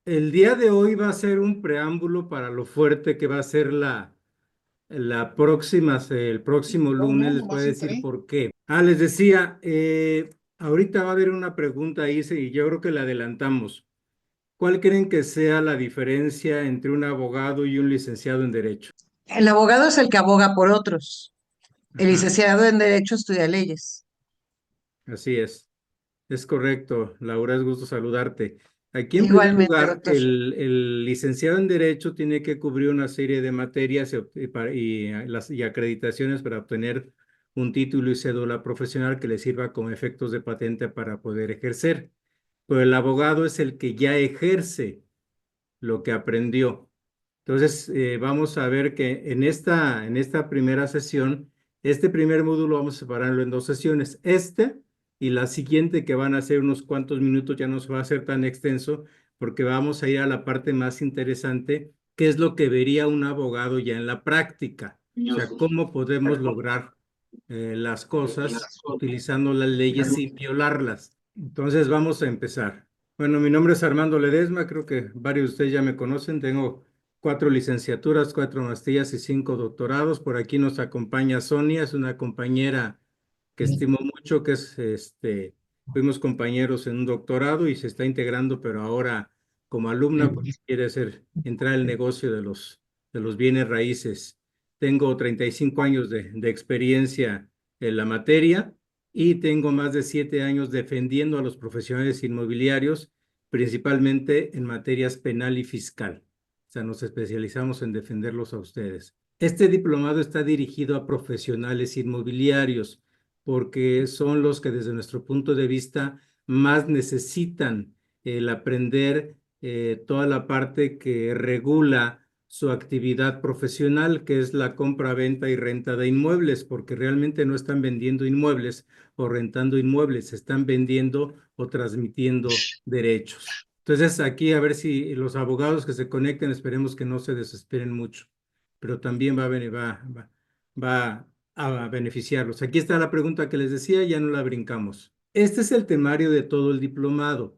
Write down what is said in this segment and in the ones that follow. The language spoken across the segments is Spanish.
El día de hoy va a ser un preámbulo para lo fuerte que va a ser la próxima, el próximo No, no, lunes. Les voy a nomás decir entré. por qué. Les decía, ahorita va a haber una pregunta ahí y yo creo que la adelantamos. ¿Cuál creen que sea la diferencia entre un abogado y un licenciado en Derecho? El abogado es el que aboga por otros. El Ajá, licenciado en Derecho estudia leyes. así es. Es correcto, Laura, es gusto saludarte. Aquí en primer Igualmente, lugar, doctor. el licenciado en Derecho tiene que cubrir una serie de materias y acreditaciones para obtener un título y cédula profesional que le sirva como efectos de patente para poder ejercer. Pero el abogado es el que ya ejerce lo que aprendió. Entonces, vamos a ver que en esta primera sesión, este primer módulo vamos a separarlo en dos sesiones. Y la siguiente, que van a ser unos cuantos minutos, ya no se va a hacer tan extenso, porque vamos a ir a la parte más interesante, que es lo que vería un abogado ya en la práctica. O sea, cómo podemos lograr las cosas utilizando las leyes sin violarlas. Entonces, vamos a empezar. Bueno, mi nombre es Armando Ledesma, creo que varios de ustedes ya me conocen. Tengo 4 licenciaturas, 4 maestrías y 5 doctorados. Por aquí nos acompaña Sonia, es una compañera que estimo mucho, fuimos compañeros en un doctorado y se está integrando, pero ahora como alumna porque quiere entrar al negocio de los bienes raíces. Tengo 35 años de experiencia en la materia y tengo más de 7 años defendiendo a los profesionales inmobiliarios, principalmente en materias penal y fiscal. O sea, nos especializamos en defenderlos a ustedes. Este diplomado está dirigido a profesionales inmobiliarios porque son los que desde nuestro punto de vista más necesitan el aprender toda la parte que regula su actividad profesional, que es la compra, venta y renta de inmuebles, porque realmente no están vendiendo inmuebles o rentando inmuebles, están vendiendo o transmitiendo derechos. Entonces, aquí a ver si los abogados que se conecten, esperemos que no se desesperen mucho, pero también va a beneficiarlos. Aquí está la pregunta que les decía, ya no la brincamos. Este es el temario de todo el diplomado.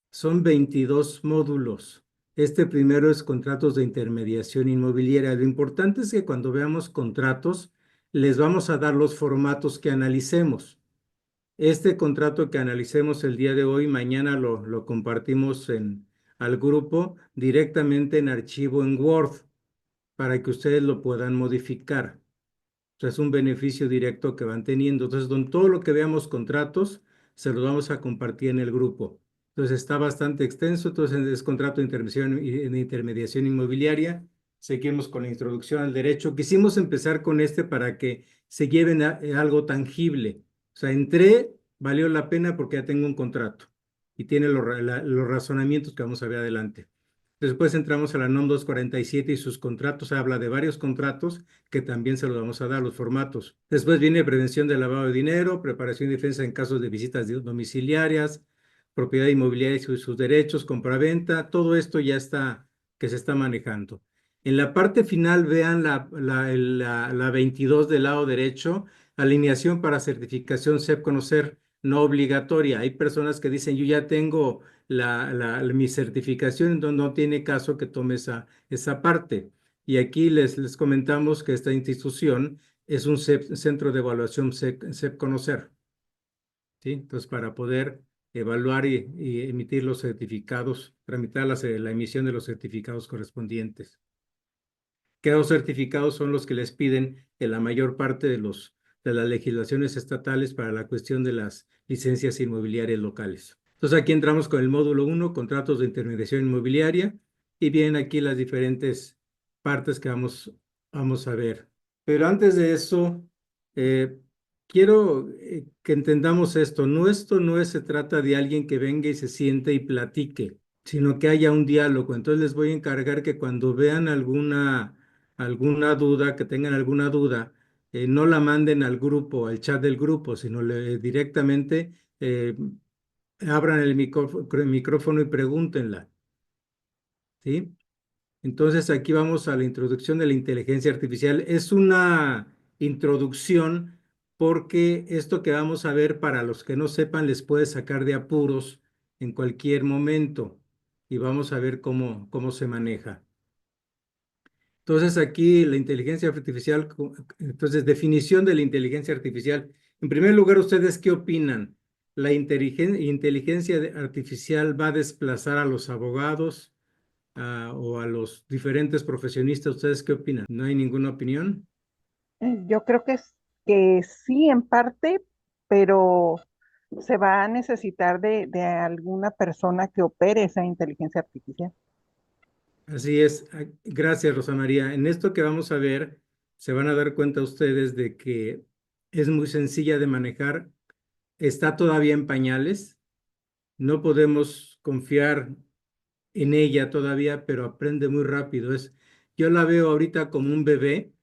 Son 22 módulos. Este primero es contratos de intermediación inmobiliaria. Lo importante es que cuando veamos contratos, les vamos a dar los formatos que analicemos. Este contrato que analicemos el día de hoy, mañana lo compartimos al grupo directamente en archivo en Word para que ustedes lo puedan modificar. O sea, es un beneficio directo que van teniendo. Entonces, todo lo que veamos contratos, se los vamos a compartir en el grupo. Entonces, está bastante extenso. Entonces, es contrato de intermediación inmobiliaria. Seguimos con la introducción al derecho. Quisimos empezar con este para que se lleven algo tangible. O sea, entré, valió la pena porque ya tengo un contrato y tiene los razonamientos que vamos a ver adelante. Después entramos a la NOM 247 y sus contratos. Habla de varios contratos que también se los vamos a dar, los formatos. Después viene prevención del lavado de dinero, preparación y defensa en casos de visitas domiciliarias, propiedad inmobiliaria y sus derechos, compraventa. Todo esto ya está, que se está manejando. En la parte final vean la 22 del lado derecho, alineación para certificación SEP Conocer no obligatoria. Hay personas que dicen, yo ya tengo mi certificación, entonces no tiene caso que tome esa parte. Y aquí les comentamos que esta institución es un centro de evaluación SEP Conocer, ¿sí? Entonces, para poder evaluar y emitir los certificados, tramitar la emisión de los certificados correspondientes. Que los certificados son los que les piden en la mayor parte de las legislaciones estatales para la cuestión de las licencias inmobiliarias locales. Entonces aquí entramos con el módulo 1, contratos de intermediación inmobiliaria, y vienen aquí las diferentes partes que vamos a ver. Pero antes de eso, eh, quiero que entendamos esto. Esto no se trata de alguien que venga y se siente y platique, sino que haya un diálogo. Entonces les voy a encargar que cuando vean alguna duda, que tengan alguna duda, no la manden al grupo, al chat del grupo, sino directamente abran el micrófono y pregúntenla, ¿sí? Entonces aquí vamos a la introducción de la inteligencia artificial. Es una introducción porque esto que vamos a ver, para los que no sepan, les puede sacar de apuros en cualquier momento. y vamos a ver cómo se maneja. Entonces aquí la inteligencia artificial, entonces definición de la inteligencia artificial. En primer lugar, ¿ustedes qué opinan? ¿La inteligencia artificial va a desplazar a los abogados o a los diferentes profesionistas? ¿Ustedes qué opinan? ¿No hay ninguna opinión? Yo creo que sí, en parte, pero se va a necesitar de alguna persona que opere esa inteligencia artificial. Así es. Gracias, Rosa María. En esto que vamos a ver, se van a dar cuenta ustedes de que es muy sencilla de manejar, está todavía en pañales, no podemos confiar en ella todavía, pero aprende muy rápido. Yo la veo ahorita como un bebé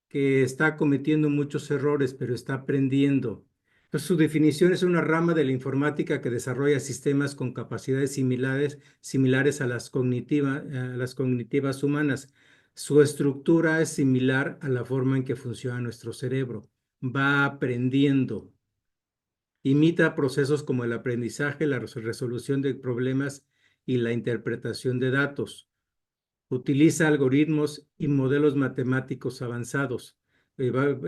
que está cometiendo muchos errores, pero está aprendiendo. Entonces, su definición es una rama de la informática que desarrolla sistemas con capacidades similares a las cognitivas humanas. Su estructura es similar a la forma en que funciona nuestro cerebro. Va aprendiendo. Imita procesos como el aprendizaje, la resolución de problemas y la interpretación de datos. Utiliza algoritmos y modelos matemáticos avanzados.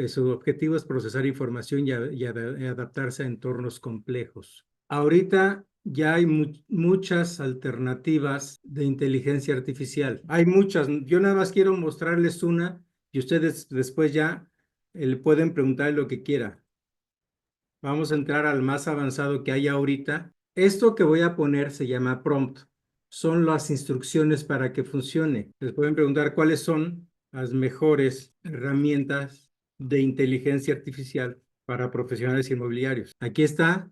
Su objetivo es procesar información y adaptarse a entornos complejos. Ahorita ya hay muchas alternativas de inteligencia artificial. Hay muchas. Yo nada más quiero mostrarles una y ustedes después ya pueden preguntar lo que quieran. Vamos a entrar al más avanzado que hay ahorita. Esto que voy a poner se llama prompt. Son las instrucciones para que funcione. Les pueden preguntar cuáles son las mejores herramientas de inteligencia artificial para profesionales inmobiliarios. Aquí está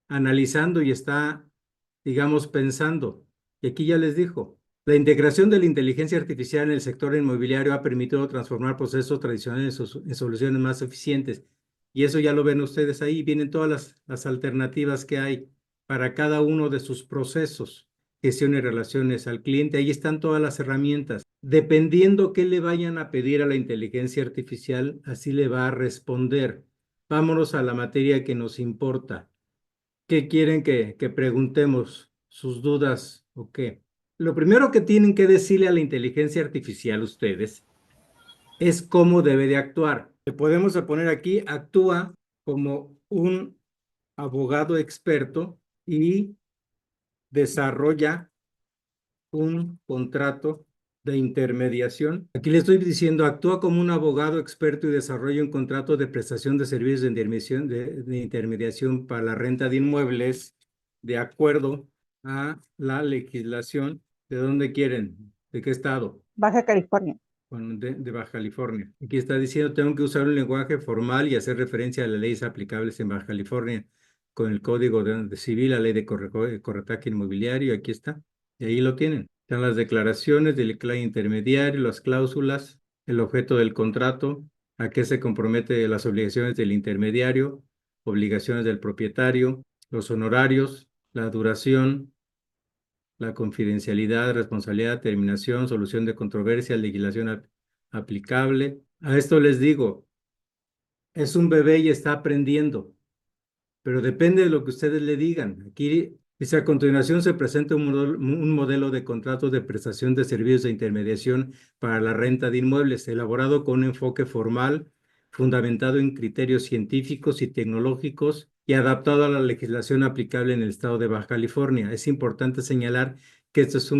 analizando y está, digamos, pensando. Y aquí ya les dijo, la integración de la inteligencia artificial en el sector inmobiliario ha permitido transformar procesos tradicionales en soluciones más eficientes. Y eso ya lo ven ustedes ahí, vienen todas las alternativas que hay para cada uno de sus procesos, gestión y relaciones al cliente, ahí están todas las herramientas. Dependiendo qué le vayan a pedir a la inteligencia artificial, así le va a responder. Vámonos a la materia que nos importa. ¿Qué quieren que preguntemos? ¿Sus dudas o qué? Lo primero que tienen que decirle a la inteligencia artificial ustedes es cómo debe de actuar. Le podemos poner aquí, actúa como un abogado experto y desarrolla un contrato de intermediación. Aquí le estoy diciendo, actúa como un abogado experto y desarrolla un contrato de prestación de servicios de intermediación para la renta de inmuebles de acuerdo a la legislación. ¿De dónde quieren? ¿De qué estado? Baja California. De Baja California. Aquí está diciendo, tengo que usar un lenguaje formal y hacer referencia a las leyes aplicables en Baja California con el Código Civil, la ley de corretaje inmobiliario, aquí está. Y ahí lo tienen. Están las declaraciones del cliente intermediario, las cláusulas, el objeto del contrato, a qué se compromete las obligaciones del intermediario, obligaciones del propietario, los honorarios, la duración, la confidencialidad, responsabilidad, terminación, solución de controversia, legislación aplicable. A esto les digo, es un bebé y está aprendiendo, pero depende de lo que ustedes le digan. Aquí dice, a continuación se presenta un modelo de contrato de prestación de servicios de intermediación para la renta de inmuebles, elaborado con un enfoque formal, fundamentado en criterios científicos y tecnológicos y adaptado a la legislación aplicable en el estado de Baja California. Es importante señalar que este es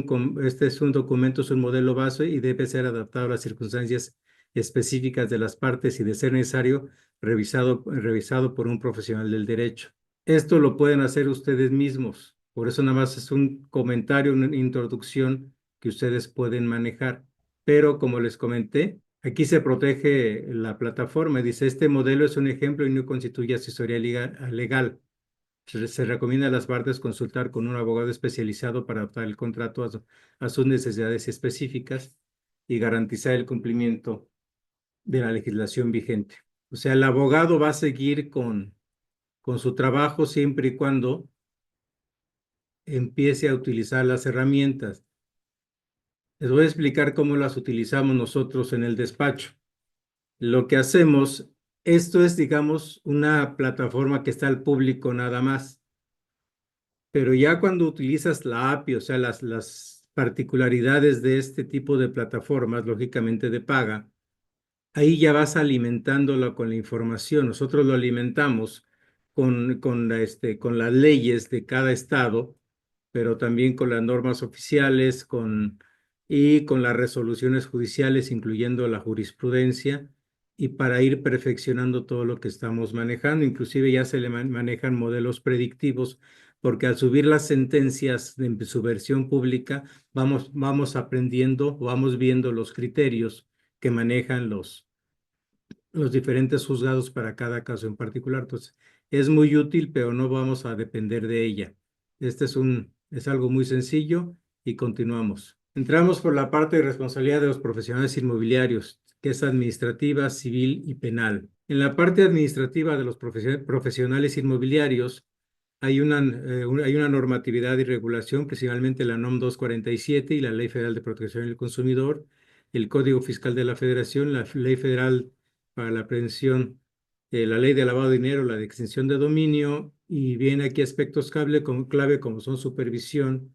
un documento, es un modelo base y debe ser adaptado a las circunstancias específicas de las partes y, de ser necesario, revisado por un profesional del derecho. Esto lo pueden hacer ustedes mismos. Por eso nada más es un comentario, una introducción que ustedes pueden manejar. Pero como les comenté, aquí se protege la plataforma. Dice, este modelo es un ejemplo y no constituye asesoría legal. Se recomienda a las partes consultar con un abogado especializado para adaptar el contrato a sus necesidades específicas y garantizar el cumplimiento de la legislación vigente. O sea, el abogado va a seguir con su trabajo siempre y cuando empiece a utilizar las herramientas. Les voy a explicar cómo las utilizamos nosotros en el despacho. Lo que hacemos, esto es, digamos, una plataforma que está al público nada más. Pero ya cuando utilizas la API, o sea, las particularidades de este tipo de plataformas, lógicamente de paga, ahí ya vas alimentándolo con la información. Nosotros lo alimentamos con las leyes de cada estado, pero también con las normas oficiales y con las resoluciones judiciales, incluyendo la jurisprudencia, y para ir perfeccionando todo lo que estamos manejando. Inclusive ya se le manejan modelos predictivos, porque al subir las sentencias en su versión pública, vamos aprendiendo, vamos viendo los criterios que manejan los diferentes juzgados para cada caso en particular. Entonces, es muy útil, pero no vamos a depender de ella. Es algo muy sencillo y continuamos. Entramos por la parte de responsabilidad de los profesionales inmobiliarios, que es administrativa, civil y penal. En la parte administrativa de los profesionales inmobiliarios, hay una normatividad y regulación, principalmente la NOM 247 y la Ley Federal de Protección del Consumidor, el Código Fiscal de la Federación, la Ley Federal para la Prevención, la Ley de Lavado de Dinero, la de Extinción de Dominio, y viene aquí aspectos clave como son supervisión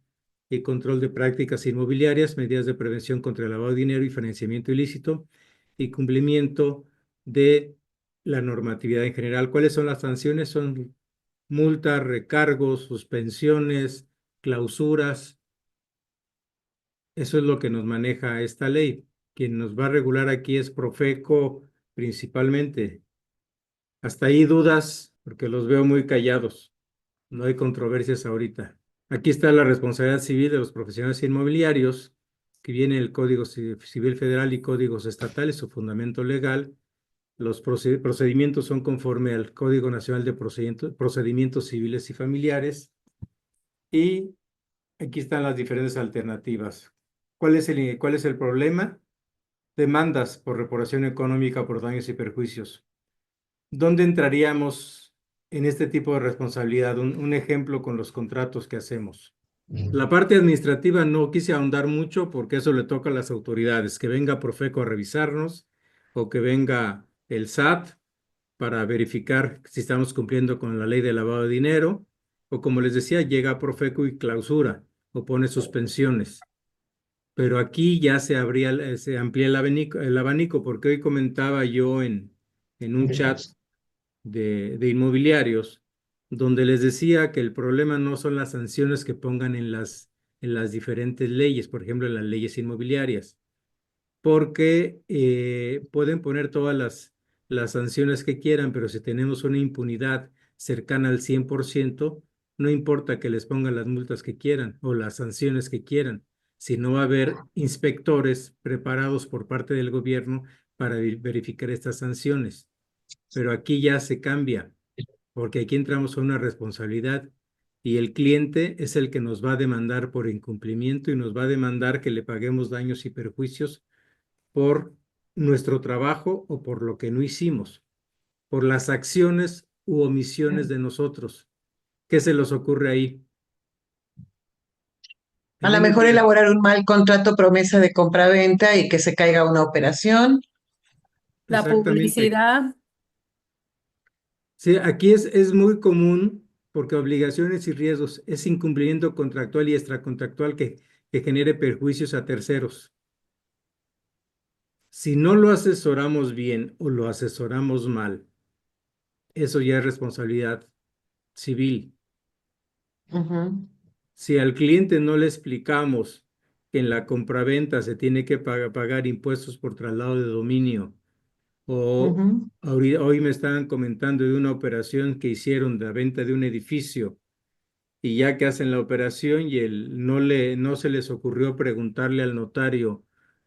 y control de prácticas inmobiliarias, medidas de prevención contra el lavado de dinero y financiamiento ilícito, y cumplimiento de la normatividad en general. ¿Cuáles son las sanciones? Son multas, recargos, suspensiones, clausuras. Eso es lo que nos maneja esta ley. Quien nos va a regular aquí es Profeco principalmente. Hasta ahí dudas, porque los veo muy callados. No hay controversias ahorita. Aquí está la responsabilidad civil de los profesionales inmobiliarios, que viene el Código Civil Federal y códigos estatales, su fundamento legal. Los procedimientos son conforme al Código Nacional de Procedimientos Civiles y Familiares. Y aquí están las diferentes alternativas. ¿Cuál es el problema? Demandas por reparación económica por daños y perjuicios. ¿Dónde entraríamos en este tipo de responsabilidad? Un ejemplo con los contratos que hacemos. La parte administrativa no quise ahondar mucho porque eso le toca a las autoridades, que venga Profeco a revisarnos o que venga el SAT para verificar si estamos cumpliendo con la ley de lavado de dinero, o como les decía, llega Profeco y clausura o pone suspensiones. Pero aquí ya se amplía el abanico, porque hoy comentaba yo en un chat de inmobiliarios, donde les decía que el problema no son las sanciones que pongan en las diferentes leyes, por ejemplo, en las leyes inmobiliarias, porque pueden poner todas las sanciones que quieran, pero si tenemos una impunidad cercana al 100%, no importa que les pongan las multas que quieran o las sanciones que quieran, si no va a haber inspectores preparados por parte del gobierno para verificar estas sanciones. Pero aquí ya se cambia, porque aquí entramos a una responsabilidad y el cliente es el que nos va a demandar por incumplimiento y nos va a demandar que le paguemos daños y perjuicios por nuestro trabajo o por lo que no hicimos, por las acciones u omisiones de nosotros. ¿Qué se les ocurre ahí? A En lo una mejor elaborar un mal contrato promesa de compraventa y que se caiga una operación. La Exactamente. publicidad, Sí, aquí es muy común porque obligaciones y riesgos es incumplimiento contractual y extracontractual que genere perjuicios a terceros. Si no lo asesoramos bien o lo asesoramos mal, eso ya es responsabilidad civil. Ujú, Si al cliente no le explicamos que en la compraventa se tiene que pagar impuestos por traslado de dominio, o ujú. hoy me estaban comentando de una operación que hicieron de la venta de un edificio, y ya que hacen la operación y no se les ocurrió preguntarle al notario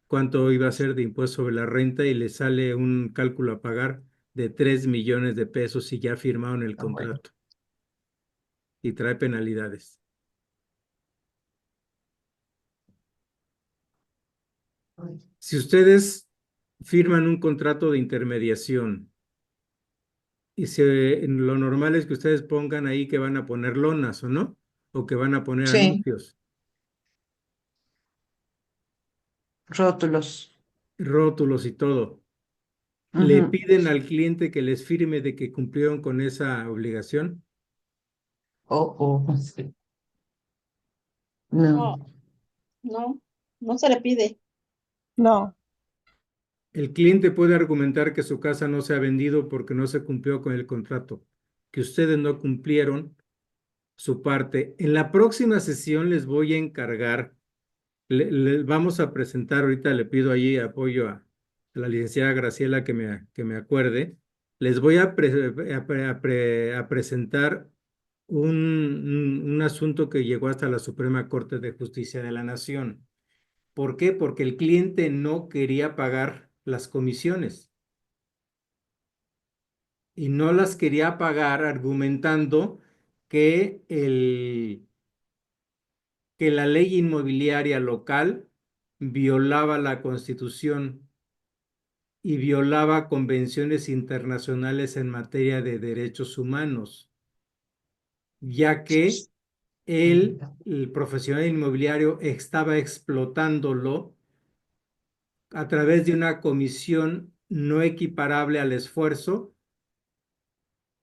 cuánto iba a ser de impuesto sobre la renta, y le sale un cálculo a pagar de 3 millones de pesos y ya firmaron el Ah, bueno. contrato y trae penalidades. Si ustedes firman un contrato de intermediación y lo normal es que ustedes pongan ahí que van a poner lonas, ¿o no? O que van a poner Sí, anuncios, rótulos. rótulos y todo. ¿Le Ujú. piden al cliente que les firme de que cumplieron con esa obligación? Oh, oh. Sí. No. No, no, no se le pide. No, El cliente puede argumentar que su casa no se ha vendido porque no se cumplió con el contrato, que ustedes no cumplieron su parte. En la próxima sesión les voy a encargar, vamos a presentar, ahorita le pido allí apoyo a la licenciada Graciela que me acuerde, les voy a presentar un asunto que llegó hasta la Suprema Corte de Justicia de la Nación. ¿Por qué? Porque el cliente no quería pagar las comisiones y no las quería pagar argumentando que que la ley inmobiliaria local violaba la Constitución y violaba convenciones internacionales en materia de derechos humanos, ya que el profesional inmobiliario, estaba explotándolo a través de una comisión no equiparable al esfuerzo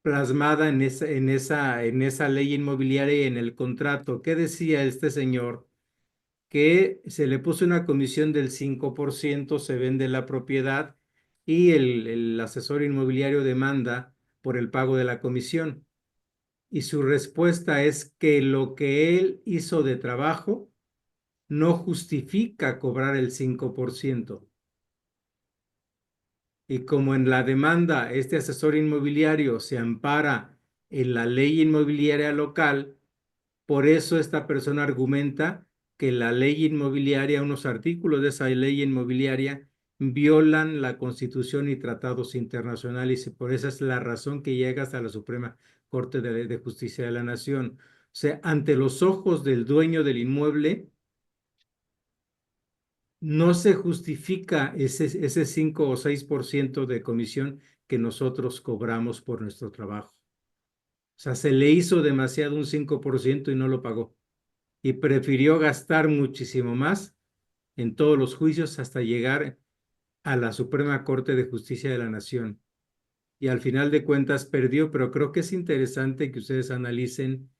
plasmada en esa ley inmobiliaria y en el contrato. ¿Qué decía este señor? Que se le puso una comisión del 5%, se vende la propiedad y el asesor inmobiliario demanda por el pago de la comisión. Y su respuesta es que lo que él hizo de trabajo no justifica cobrar el 5%. Y como en la demanda este asesor inmobiliario se ampara en la ley inmobiliaria local, por eso esta persona argumenta que la ley inmobiliaria, unos artículos de esa ley inmobiliaria, violan la Constitución y tratados internacionales, y por esa es la razón que llega hasta la Suprema Corte de Justicia de la Nación. O sea, ante los ojos del dueño del inmueble, no se justifica ese 5 o 6% de comisión que nosotros cobramos por nuestro trabajo. O sea, se le hizo demasiado un 5% y no lo pagó. Y prefirió gastar muchísimo más en todos los juicios hasta llegar a la Suprema Corte de Justicia de la Nación. Y al final de cuentas perdió, pero creo que es interesante que ustedes analicen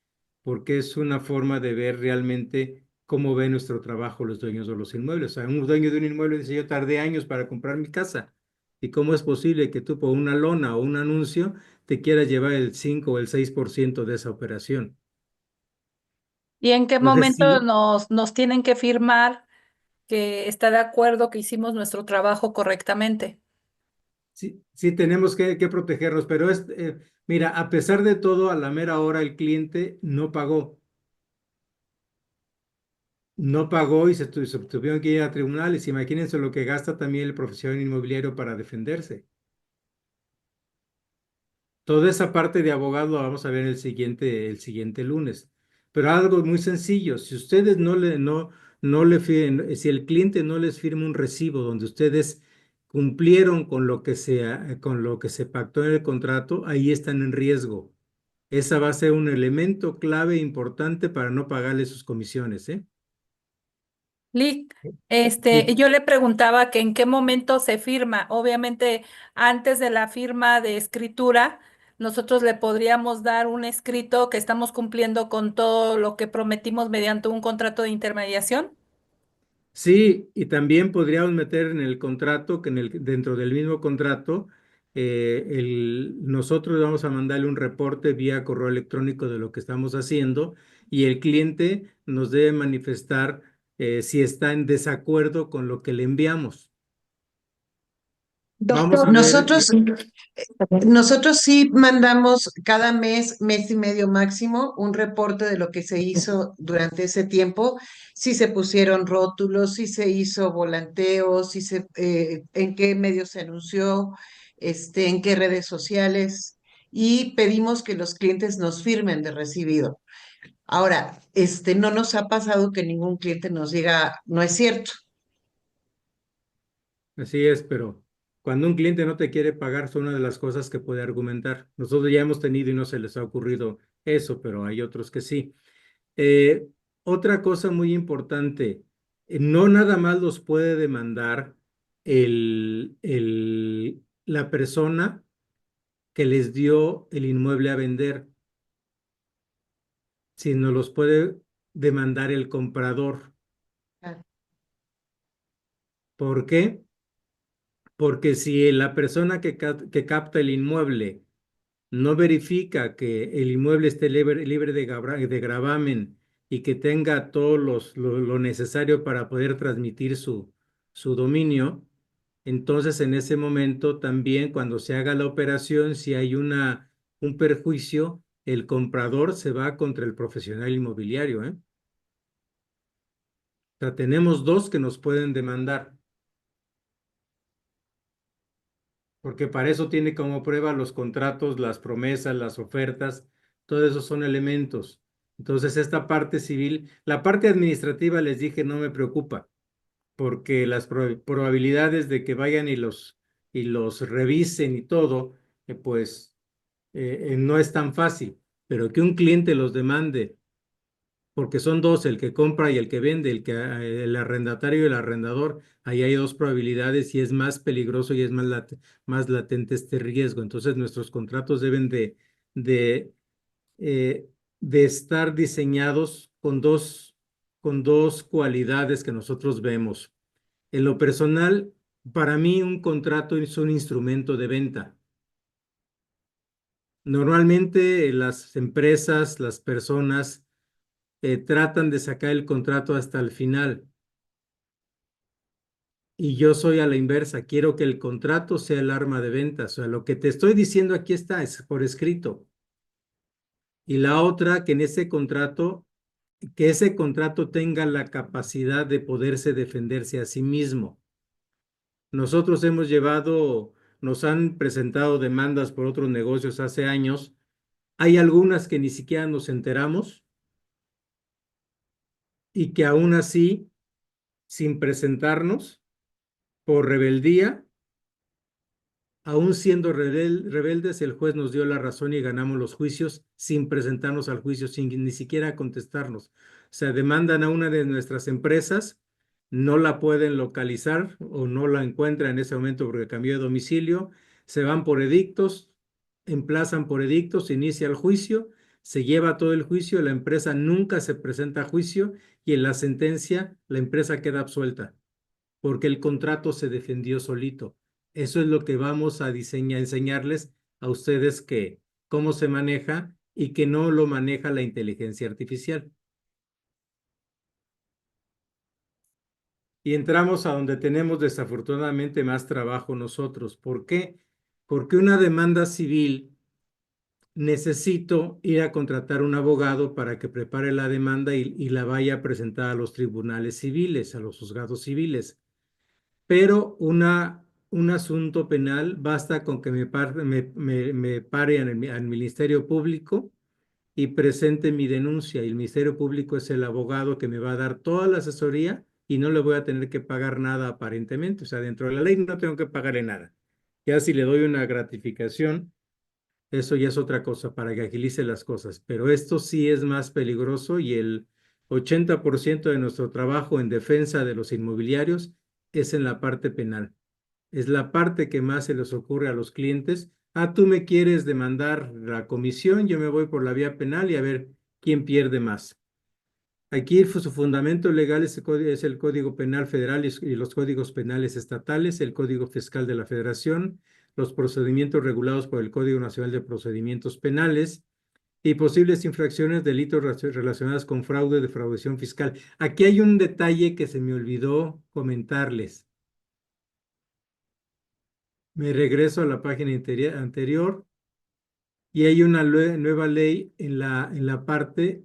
porque es una forma de ver realmente cómo ve nuestro trabajo los dueños de los inmuebles. O sea, un dueño de un inmueble dice, yo tardé años para comprar mi casa. ¿Y cómo es posible que tú por una lona o un anuncio te quieras llevar el 5 o el 6% de esa operación? ¿Y en qué Entonces, momento sí, nos tienen que firmar que está de acuerdo que hicimos nuestro trabajo correctamente? sí tenemos que protegernos, pero mira, a pesar de todo, a la mera hora el cliente no pagó. No pagó y se tuvieron que ir a tribunales. Imagínense lo que gasta también el profesional inmobiliario para defenderse. Toda esa parte de abogado la vamos a ver el siguiente lunes. Pero algo muy sencillo, si ustedes no le si el cliente no les firma un recibo donde ustedes cumplieron con lo que se pactó en el contrato, ahí están en riesgo. Esa va a ser un elemento clave importante para no pagarle sus comisiones, ¿eh? Lic, Y yo le preguntaba que en qué momento se firma. Obviamente, antes de la firma de escritura, nosotros le podríamos dar un escrito que estamos cumpliendo con todo lo que prometimos mediante un contrato de intermediación. sí, y también podríamos meter en el contrato, que dentro del mismo contrato, nosotros vamos a mandarle un reporte vía correo electrónico de lo que estamos haciendo y el cliente nos debe manifestar si está en desacuerdo con lo que le enviamos. Vamos a Doctor, ver, nosotros sí mandamos cada mes, mes y medio máximo, un reporte de lo que se hizo durante ese tiempo, si se pusieron rótulos, si se hizo volanteo, en qué medios se anunció, en qué redes sociales, y pedimos que los clientes nos firmen de recibido. Ahora, no nos ha pasado que ningún cliente nos diga, no es cierto. así es, pero cuando un cliente no te quiere pagar, son una de las cosas que puede argumentar. Nosotros ya hemos tenido y no se les ha ocurrido eso, pero hay otros que sí. Eh, Otra cosa muy importante, no nada más los puede demandar la persona que les dio el inmueble a vender, sino los puede demandar el comprador. Claro. ¿Por qué? Porque si la persona que capta el inmueble no verifica que el inmueble esté libre de gravamen y que tenga todo lo necesario para poder transmitir su dominio, entonces en ese momento también cuando se haga la operación, si hay un perjuicio, el comprador se va contra el profesional inmobiliario, ¿eh? O sea, tenemos dos que nos pueden demandar, porque para eso tiene como prueba los contratos, las promesas, las ofertas, todos esos son elementos. Entonces, esta parte civil, la parte administrativa les dije no me preocupa, porque las probabilidades de que vayan y los revisen y todo, pues no es tan fácil, pero que un cliente los demande, porque son dos, el que compra y el que vende, el arrendatario y el arrendador, ahí hay dos probabilidades y es más peligroso y es más latente este riesgo. Entonces nuestros contratos deben de, eh, de estar diseñados con dos cualidades que nosotros vemos. En lo personal, para mí un contrato es un instrumento de venta. Normalmente las empresas, las personas tratan de sacar el contrato hasta el final. Y yo soy a la inversa, quiero que el contrato sea el arma de venta. O sea, lo que te estoy diciendo aquí está, es por escrito. Y la otra, que ese contrato tenga la capacidad de poderse defenderse a sí mismo. Nosotros nos han presentado demandas por otros negocios hace años. Hay algunas que ni siquiera nos enteramos y que aún así, sin presentarnos, por rebeldía, aún siendo rebeldes, el juez nos dio la razón y ganamos los juicios sin presentarnos al juicio, sin ni siquiera contestarnos. O sea, demandan a una de nuestras empresas, no la pueden localizar o no la encuentran en ese momento porque cambió de domicilio, se van por edictos, emplazan por edictos, se inicia el juicio, se lleva todo el juicio, la empresa nunca se presenta a juicio y en la sentencia la empresa queda absuelta porque el contrato se defendió solito. Eso es lo que vamos a enseñarles a ustedes que cómo se maneja y que no lo maneja la inteligencia artificial. Y entramos a donde tenemos desafortunadamente más trabajo nosotros. ¿Por qué? Porque una demanda civil necesito ir a contratar un abogado para que prepare la demanda y la vaya a presentar a los tribunales civiles, a los juzgados civiles. Pero un asunto penal basta con que me pare al Ministerio Público y presente mi denuncia. Y el Ministerio Público es el abogado que me va a dar toda la asesoría y no le voy a tener que pagar nada aparentemente. O sea, dentro de la ley no tengo que pagarle nada. Ya si le doy una gratificación, eso ya es otra cosa para que agilice las cosas. Pero esto sí es más peligroso y el 80% de nuestro trabajo en defensa de los inmobiliarios es en la parte penal. Es la parte que más se les ocurre a los clientes. Ah, tú me quieres demandar la comisión, yo me voy por la vía penal y a ver quién pierde más. Aquí su fundamento legal es el Código Penal Federal y los códigos penales estatales, el Código Fiscal de la Federación, los procedimientos regulados por el Código Nacional de Procedimientos Penales y posibles infracciones, delitos relacionados con fraude, defraudación fiscal. Aquí hay un detalle que se me olvidó comentarles. Me regreso a la página anterior y hay una nueva ley en la parte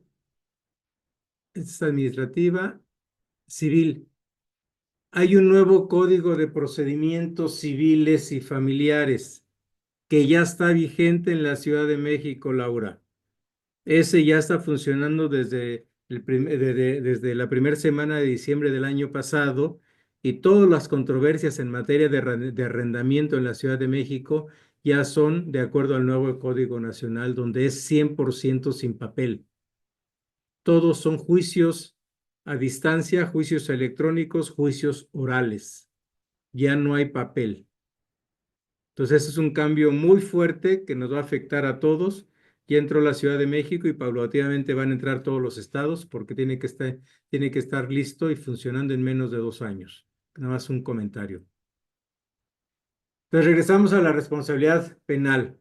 administrativa civil. Hay un nuevo Código de Procedimientos Civiles y Familiares que ya está vigente en la Ciudad de México, Laura. Ese ya está funcionando desde la primera semana de diciembre del año pasado y todas las controversias en materia de arrendamiento en la Ciudad de México ya son de acuerdo al nuevo Código Nacional, donde es 100% sin papel. Todos son juicios a distancia, juicios electrónicos, juicios orales. Ya no hay papel. Entonces, ese es un cambio muy fuerte que nos va a afectar a todos. Ya entró la Ciudad de México y paulatinamente van a entrar todos los estados porque tiene que estar listo y funcionando en menos de 2 años. Nada más un comentario. Entonces regresamos a la responsabilidad penal.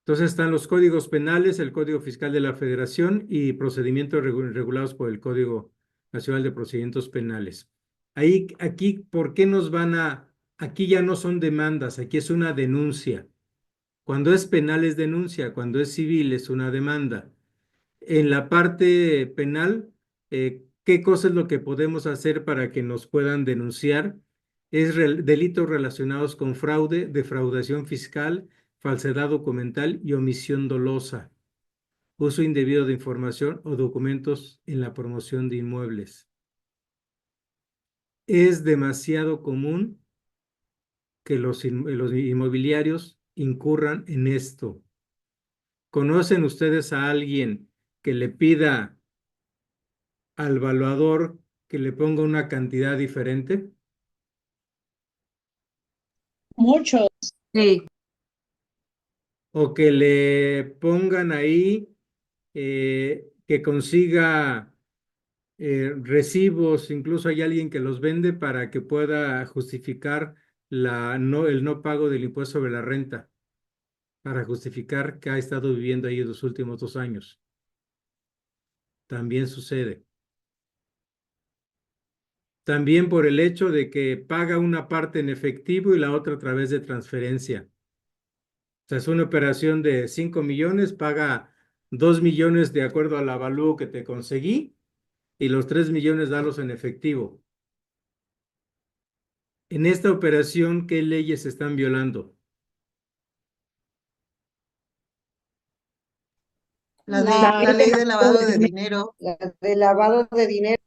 Entonces están los códigos penales, el Código Fiscal de la Federación y procedimientos regulados por el Código Nacional de Procedimientos Penales. Aquí, ¿por qué nos van a...? Aquí ya no son demandas, aquí es una denuncia. Cuando es penal es denuncia, cuando es civil es una demanda. En la parte penal, ¿qué cosa es lo que podemos hacer para que nos puedan denunciar? Es delitos relacionados con fraude, defraudación fiscal, falsedad documental y omisión dolosa, uso indebido de información o documentos en la promoción de inmuebles. Es demasiado común que los inmobiliarios incurran en esto. ¿Conocen ustedes a alguien que le pida al evaluador que le ponga una cantidad diferente? Muchos. Sí. O que le pongan ahí que consiga recibos, incluso hay alguien que los vende para que pueda justificar el no pago del impuesto sobre la renta, para justificar que ha estado viviendo ahí los últimos 2 años. También sucede. También por el hecho de que paga una parte en efectivo y la otra a través de transferencia. O sea, es una operación de 5 millones, paga 2 millones de acuerdo al avalúo que te conseguí y los 3 millones dalos en efectivo. En esta operación, ¿qué leyes se están violando? La ley de lavado de dinero. La de lavado de dinero.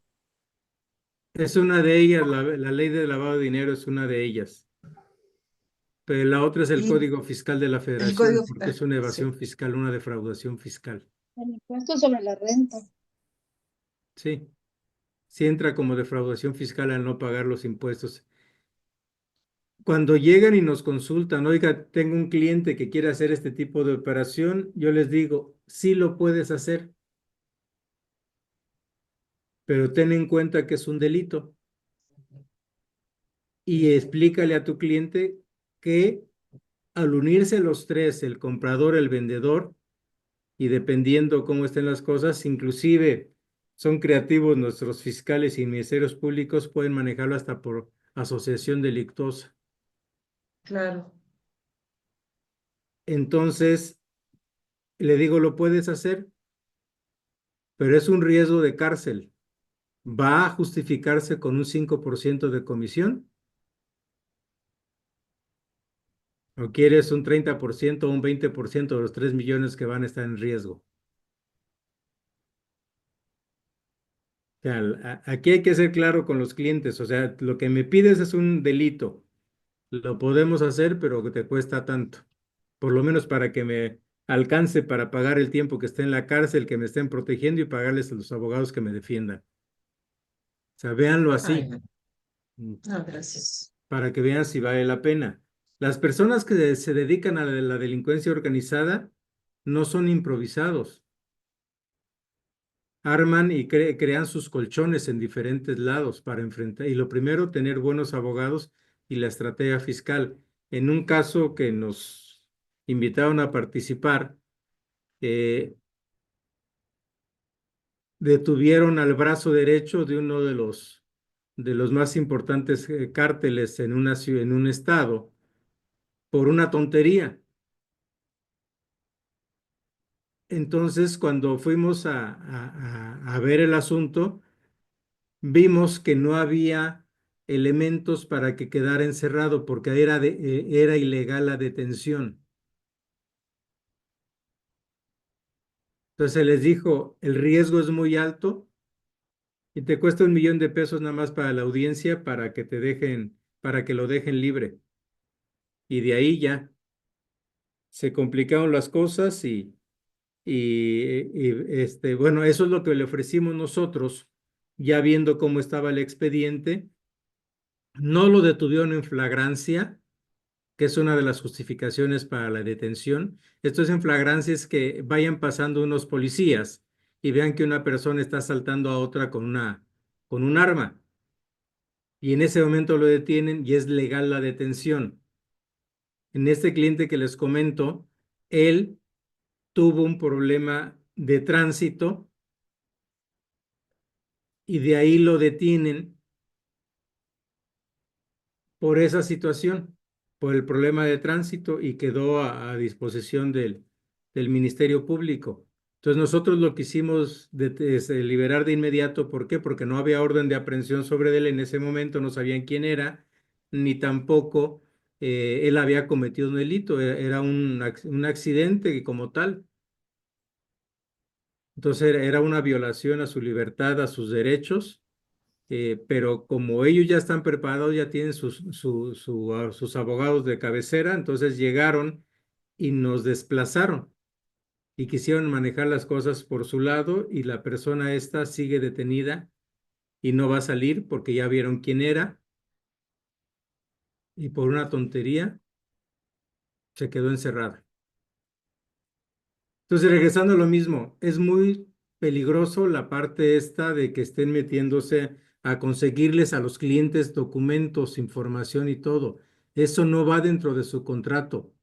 Es una de ellas, la ley de lavado de dinero es una de ellas. Pero la otra es el Y Código Fiscal de la el Federación, Código porque Fiscal. es una Sí. evasión fiscal, una defraudación fiscal. El impuesto sobre la renta. Sí, sí entra como defraudación fiscal al no pagar los impuestos. Cuando llegan y nos consultan, oiga, tengo un cliente que quiere hacer este tipo de operación, yo les digo, sí lo puedes hacer, pero ten en cuenta que es un delito. Y explícale a tu cliente que al unirse los tres, el comprador, el vendedor, y dependiendo cómo estén las cosas, inclusive son creativos nuestros fiscales y ministerios públicos, pueden manejarlo hasta por asociación delictuosa. Claro. Entonces, le digo, lo puedes hacer, pero es un riesgo de cárcel. ¿Va a justificarse con un 5% de comisión? ¿O quieres un 30% o un 20% de los 3 millones que van a estar en riesgo? O sea, aquí hay que ser claro con los clientes. O sea, lo que me pides es un delito. Lo podemos hacer, pero te cuesta tanto. Por lo menos para que me alcance para pagar el tiempo que esté en la cárcel, que me estén protegiendo y pagarles a los abogados que me defiendan. O sea, véanlo así. Ay, no, gracias. Para que vean si vale la pena. Las personas que se dedican a la delincuencia organizada no son improvisados. Arman y crean sus colchones en diferentes lados para enfrentar. Y lo primero, tener buenos abogados y la estrategia fiscal. En un caso que nos invitaron a participar, detuvieron al brazo derecho de uno de los más importantes cárteles en en un estado por una tontería. Entonces, cuando fuimos a ver el asunto, vimos que no había elementos para que quedara encerrado porque era ilegal la detención. Entonces se les dijo, el riesgo es muy alto y te cuesta 1 millón de pesos nada más para la audiencia para que para que lo dejen libre. Y de ahí ya se complicaron las cosas bueno, eso es lo que le ofrecimos nosotros, ya viendo cómo estaba el expediente. No lo detuvieron en flagrancia, que es una de las justificaciones para la detención. Esto es en flagrancias que vayan pasando unos policías y vean que una persona está asaltando a otra con un arma. Y en ese momento lo detienen y es legal la detención. En este cliente que les comento, él tuvo un problema de tránsito y de ahí lo detienen por esa situación, por el problema de tránsito y quedó a disposición del Ministerio Público. Entonces nosotros lo quisimos liberar de inmediato. ¿Por qué? Porque no había orden de aprehensión sobre él en ese momento, no sabían quién era, ni tampoco él había cometido un delito, era un accidente como tal. Entonces era una violación a su libertad, a sus derechos, pero como ellos ya están preparados, ya tienen sus abogados de cabecera, entonces llegaron y nos desplazaron y quisieron manejar las cosas por su lado y la persona esta sigue detenida y no va a salir porque ya vieron quién era y por una tontería se quedó encerrada. Entonces, regresando a lo mismo, es muy peligroso la parte esta de que estén metiéndose a conseguirles a los clientes documentos, información y todo. Eso no va dentro de su contrato.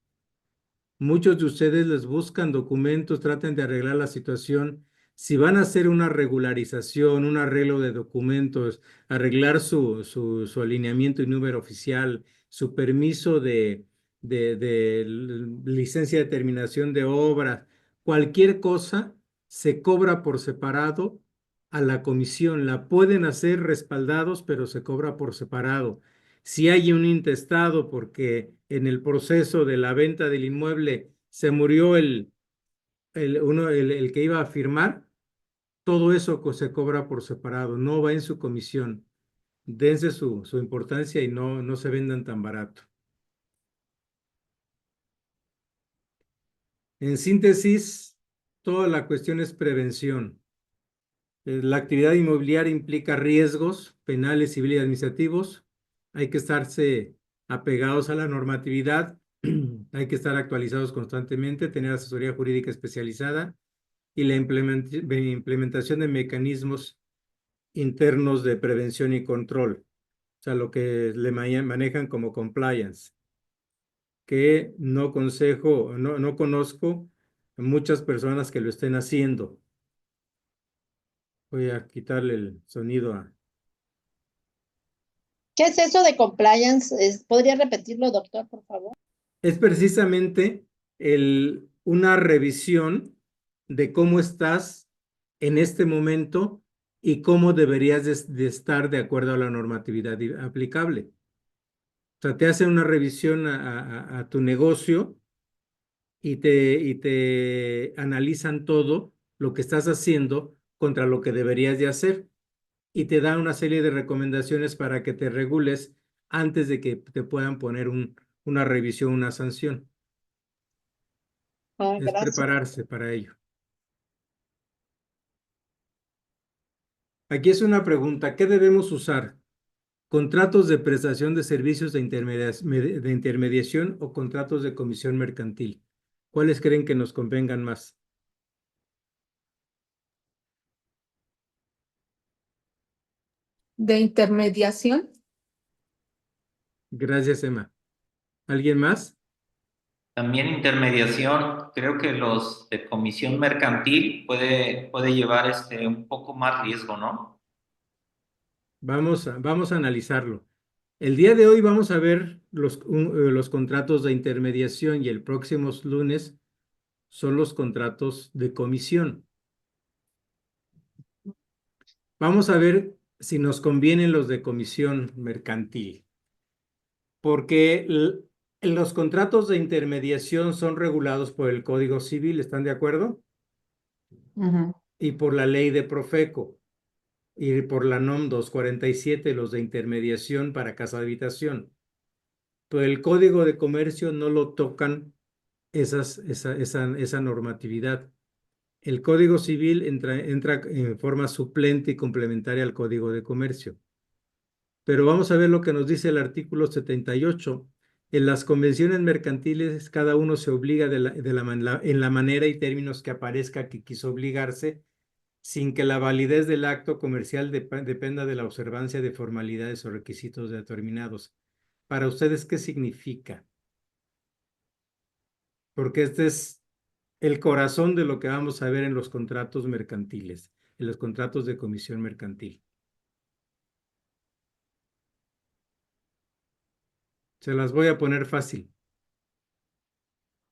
Muchos de ustedes les buscan documentos, traten de arreglar la situación. Si van a hacer una regularización, un arreglo de documentos, arreglar su alineamiento y número oficial, su permiso de licencia de terminación de obra, cualquier cosa se cobra por separado a la comisión. La pueden hacer respaldados, pero se cobra por separado. Si hay un intestado porque en el proceso de la venta del inmueble se murió el que iba a firmar, todo eso se cobra por separado, no va en su comisión. Dense su importancia y no se vendan tan barato. En síntesis, toda la cuestión es prevención. La actividad inmobiliaria implica riesgos penales, civiles y administrativos. Hay que estarse apegados a la normatividad, hay que estar actualizados constantemente, tener asesoría jurídica especializada y la implementación de mecanismos internos de prevención y control, o sea, lo que le manejan como compliance, que no conozco muchas personas que lo estén haciendo. Voy a quitarle el sonido a... ¿Qué es eso de compliance? ¿Podría repetirlo, doctor, por favor? Es precisamente una revisión de cómo estás en este momento y cómo deberías de estar de acuerdo a la normatividad aplicable. O sea, te hacen una revisión a tu negocio y te analizan todo lo que estás haciendo contra lo que deberías de hacer y te dan una serie de recomendaciones para que te regules antes de que te puedan poner una revisión, una sanción. Es Gracias. prepararse para ello. Aquí es una pregunta, ¿qué debemos usar? ¿Contratos de prestación de servicios de intermediación o contratos de comisión mercantil? ¿Cuáles creen que nos convengan más? De intermediación. Gracias, Emma. ¿Alguien más? También intermediación, creo que los de comisión mercantil puede llevar un poco más riesgo, ¿no? Vamos a analizarlo. El día de hoy vamos a ver los contratos de intermediación y el próximo lunes son los contratos de comisión. Vamos a ver si nos convienen los de comisión mercantil, porque los contratos de intermediación son regulados por el Código Civil, ¿están de acuerdo? Y por la ley de Profeco y por la NOM 247, los de intermediación para casa de habitación. Pero el Código de Comercio no lo tocan esa normatividad. El Código Civil entra en forma suplente y complementaria al Código de Comercio. Pero vamos a ver lo que nos dice el artículo 78. En las convenciones mercantiles, cada uno se obliga en la manera y términos que aparezca que quiso obligarse, sin que la validez del acto comercial dependa de la observancia de formalidades o requisitos determinados. Para ustedes, ¿qué significa? Porque este es el corazón de lo que vamos a ver en los contratos mercantiles, en los contratos de comisión mercantil. Se las voy a poner fácil.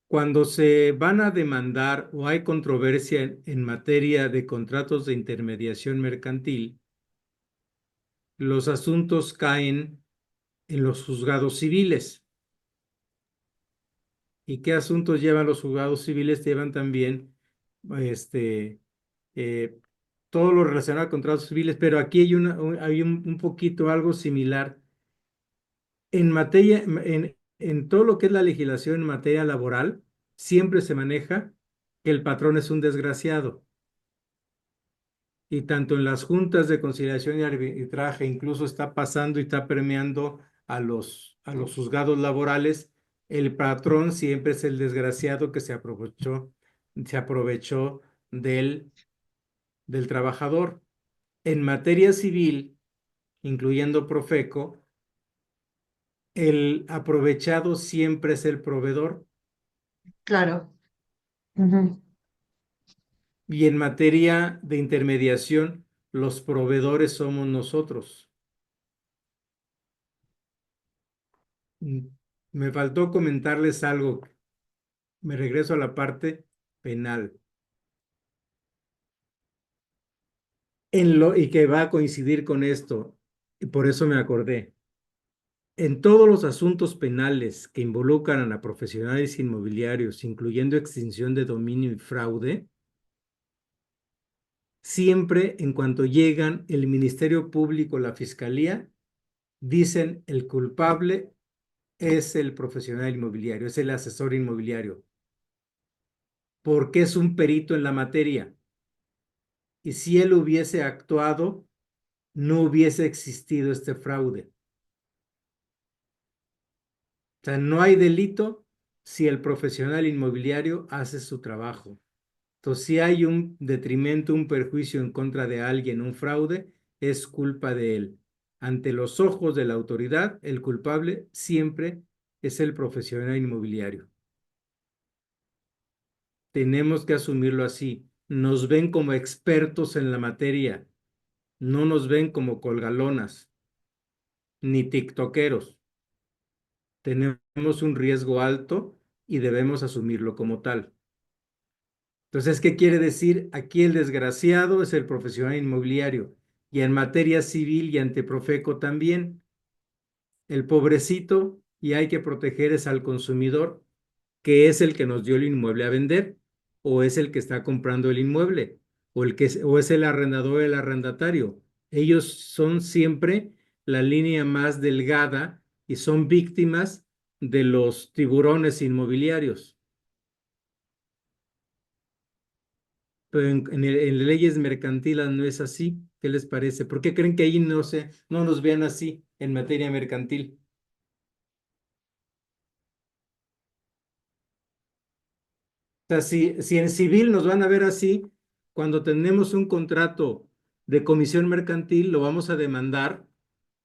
Cuando se van a demandar o hay controversia en materia de contratos de intermediación mercantil, los asuntos caen en los juzgados civiles. ¿Y qué asuntos llevan los juzgados civiles? Llevan también eh, todo lo relacionado a contratos civiles, pero aquí hay un poquito algo similar. En materia, en todo lo que es la legislación en materia laboral, siempre se maneja que el patrón es un desgraciado. Y tanto en las juntas de conciliación y arbitraje, incluso está pasando y está permeando a los juzgados laborales, el patrón siempre es el desgraciado que se aprovechó del trabajador. En materia civil, incluyendo Profeco, el aprovechado siempre es el proveedor. Claro. Ujú. Y en materia de intermediación, los proveedores somos nosotros. Me faltó comentarles algo. Me regreso a la parte penal. Y que va a coincidir con esto, y por eso me acordé. En todos los asuntos penales que involucran a profesionales inmobiliarios, incluyendo extinción de dominio y fraude, siempre en cuanto llegan el Ministerio Público, la Fiscalía, dicen el culpable es el profesional inmobiliario, es el asesor inmobiliario, porque es un perito en la materia. Y si él hubiese actuado, no hubiese existido este fraude. O sea, no hay delito si el profesional inmobiliario hace su trabajo. Entonces, si hay un detrimento, un perjuicio en contra de alguien, un fraude, es culpa de él. Ante los ojos de la autoridad, el culpable siempre es el profesional inmobiliario. Tenemos que asumirlo así. Nos ven como expertos en la materia, no nos ven como colgalonas, ni tiktokeros. Tenemos un riesgo alto y debemos asumirlo como tal. Entonces, ¿qué quiere decir? Aquí el desgraciado es el profesional inmobiliario y en materia civil y ante Profeco también. El pobrecito y hay que proteger es al consumidor, que es el que nos dio el inmueble a vender o es el que está comprando el inmueble o es el arrendador o el arrendatario. Ellos son siempre la línea más delgada y son víctimas de los tiburones inmobiliarios. Pero en leyes mercantiles no es así. ¿Qué les parece? ¿Por qué creen que ahí no nos vean así en materia mercantil? O sea, si en civil nos van a ver así, cuando tenemos un contrato de comisión mercantil, lo vamos a demandar,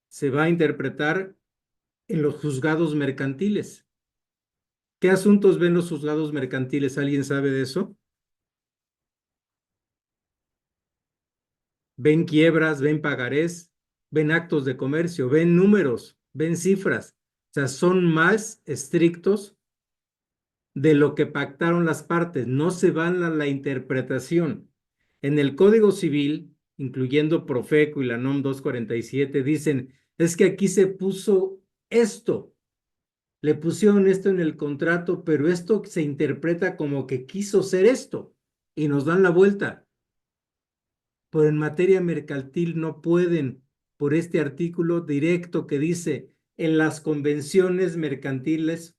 se va a interpretar en los juzgados mercantiles. ¿Qué asuntos ven los juzgados mercantiles? ¿Alguien sabe de eso? Ven quiebras, ven pagarés, ven actos de comercio, ven números, ven cifras. O sea, son más estrictos de lo que pactaron las partes, no se van a la interpretación. En el Código Civil, incluyendo Profeco y la NOM 247, dicen, es que aquí se puso esto, le pusieron esto en el contrato, pero esto se interpreta como que quiso ser esto y nos dan la vuelta. Pero en materia mercantil no pueden, por este artículo directo que dice, en las convenciones mercantiles,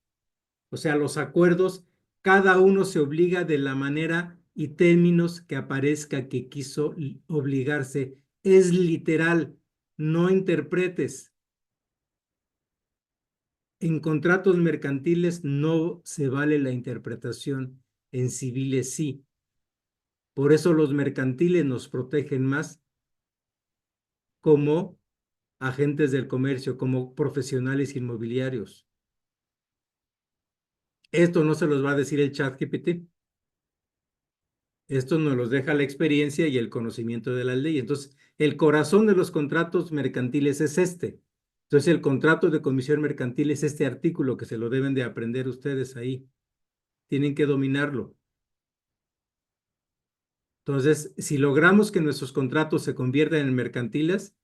o sea, los acuerdos, cada uno se obliga de la manera y términos que aparezca que quiso obligarse. Es literal, no interpretes. En contratos mercantiles no se vale la interpretación, en civiles sí. Por eso los mercantiles nos protegen más como agentes del comercio, como profesionales inmobiliarios. Esto no se los va a decir el ChatGPT. Esto nos los deja la experiencia y el conocimiento de la ley. Entonces, el corazón de los contratos mercantiles es este. Entonces, el contrato de comisión mercantil es este artículo que se lo deben de aprender ustedes ahí. Tienen que dominarlo. Entonces, si logramos que nuestros contratos se conviertan en mercantiles,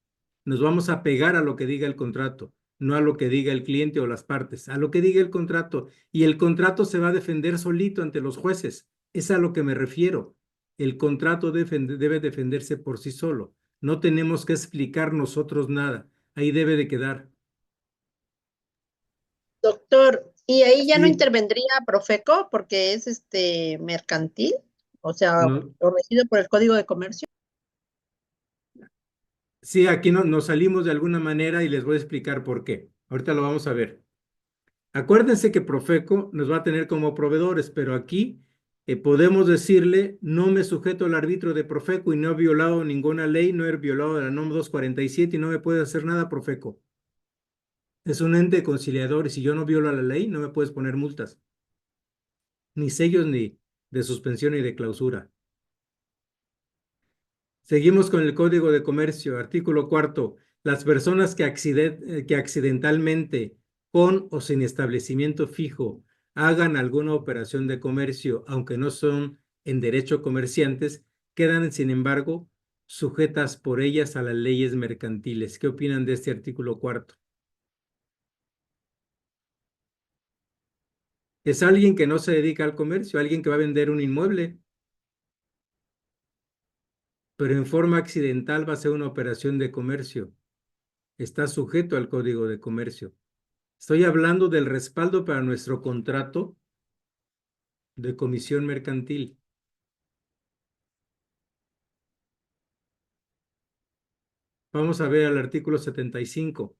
nos vamos a pegar a lo que diga el contrato, no a lo que diga el cliente o las partes, a lo que diga el contrato. Y el contrato se va a defender solito ante los jueces. Es a lo que me refiero. El contrato debe defenderse por sí solo. No tenemos que explicar nosotros nada. Ahí debe de quedar. Doctor, ¿y ahí ya no Sí. intervendría Profeco porque es mercantil? O sea, No, o regido por el Código de Comercio. sí, aquí no, nos salimos de alguna manera y les voy a explicar por qué. Ahorita lo vamos a ver. Acuérdense que Profeco nos va a tener como proveedores, pero aquí podemos decirle, no me sujeto al arbitrio de Profeco y no he violado ninguna ley, no he violado la NOM 247 y no me puede hacer nada Profeco. Es un ente conciliador y si yo no violo la ley, no me puedes poner multas, ni sellos, ni de suspensión ni de clausura. Seguimos con el Código de Comercio, artículo 4. Las personas que accidentalmente, con o sin establecimiento fijo, hagan alguna operación de comercio, aunque no son en derecho comerciantes, quedan, sin embargo, sujetas por ellas a las leyes mercantiles. ¿Qué opinan de este artículo 4? Es alguien que no se dedica al comercio, alguien que va a vender un inmueble, pero en forma accidental va a ser una operación de comercio. Está sujeto al Código de Comercio. Estoy hablando del respaldo para nuestro contrato de comisión mercantil. Vamos a ver al artículo 75.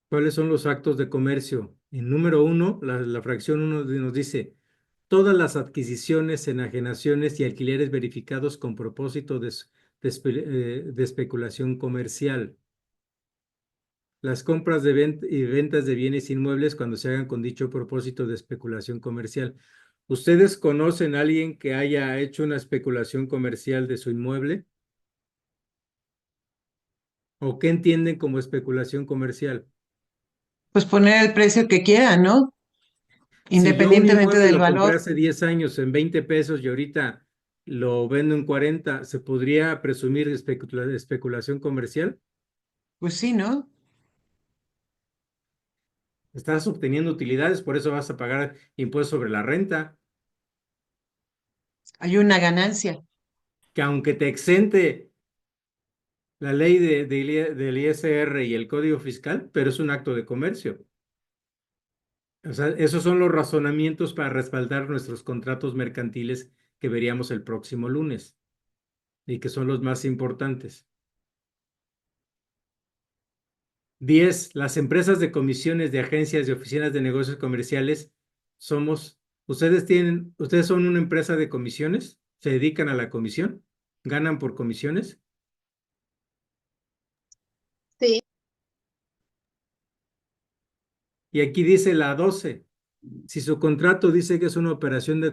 ¿Cuáles son los actos de comercio? En número 1, la fracción 1 nos dice, todas las adquisiciones, enajenaciones y alquileres verificados con propósito de especulación comercial. Las compras y ventas de bienes inmuebles cuando se hagan con dicho propósito de especulación comercial. ¿Ustedes conocen a alguien que haya hecho una especulación comercial de su inmueble? ¿O qué entienden como especulación comercial? Pues poner el precio que quiera, ¿no? Si yo un Independientemente inmueble del lo compré valor, hace 10 años en 20 pesos y ahorita lo vendo en 40, ¿se podría presumir especulación comercial? pues sí, ¿no? Estás obteniendo utilidades, por eso vas a pagar impuestos sobre la renta, Hay una ganancia. que aunque te exente la ley del ISR y el Código Fiscal, pero es un acto de comercio. O sea, esos son los razonamientos para respaldar nuestros contratos mercantiles que veríamos el próximo lunes y que son los más importantes. 10. Las empresas de comisiones de agencias y oficinas de negocios comerciales ustedes son una empresa de comisiones, se dedican a la comisión, ganan por comisiones. Sí. Y aquí dice la 12. Si su contrato dice que es una operación de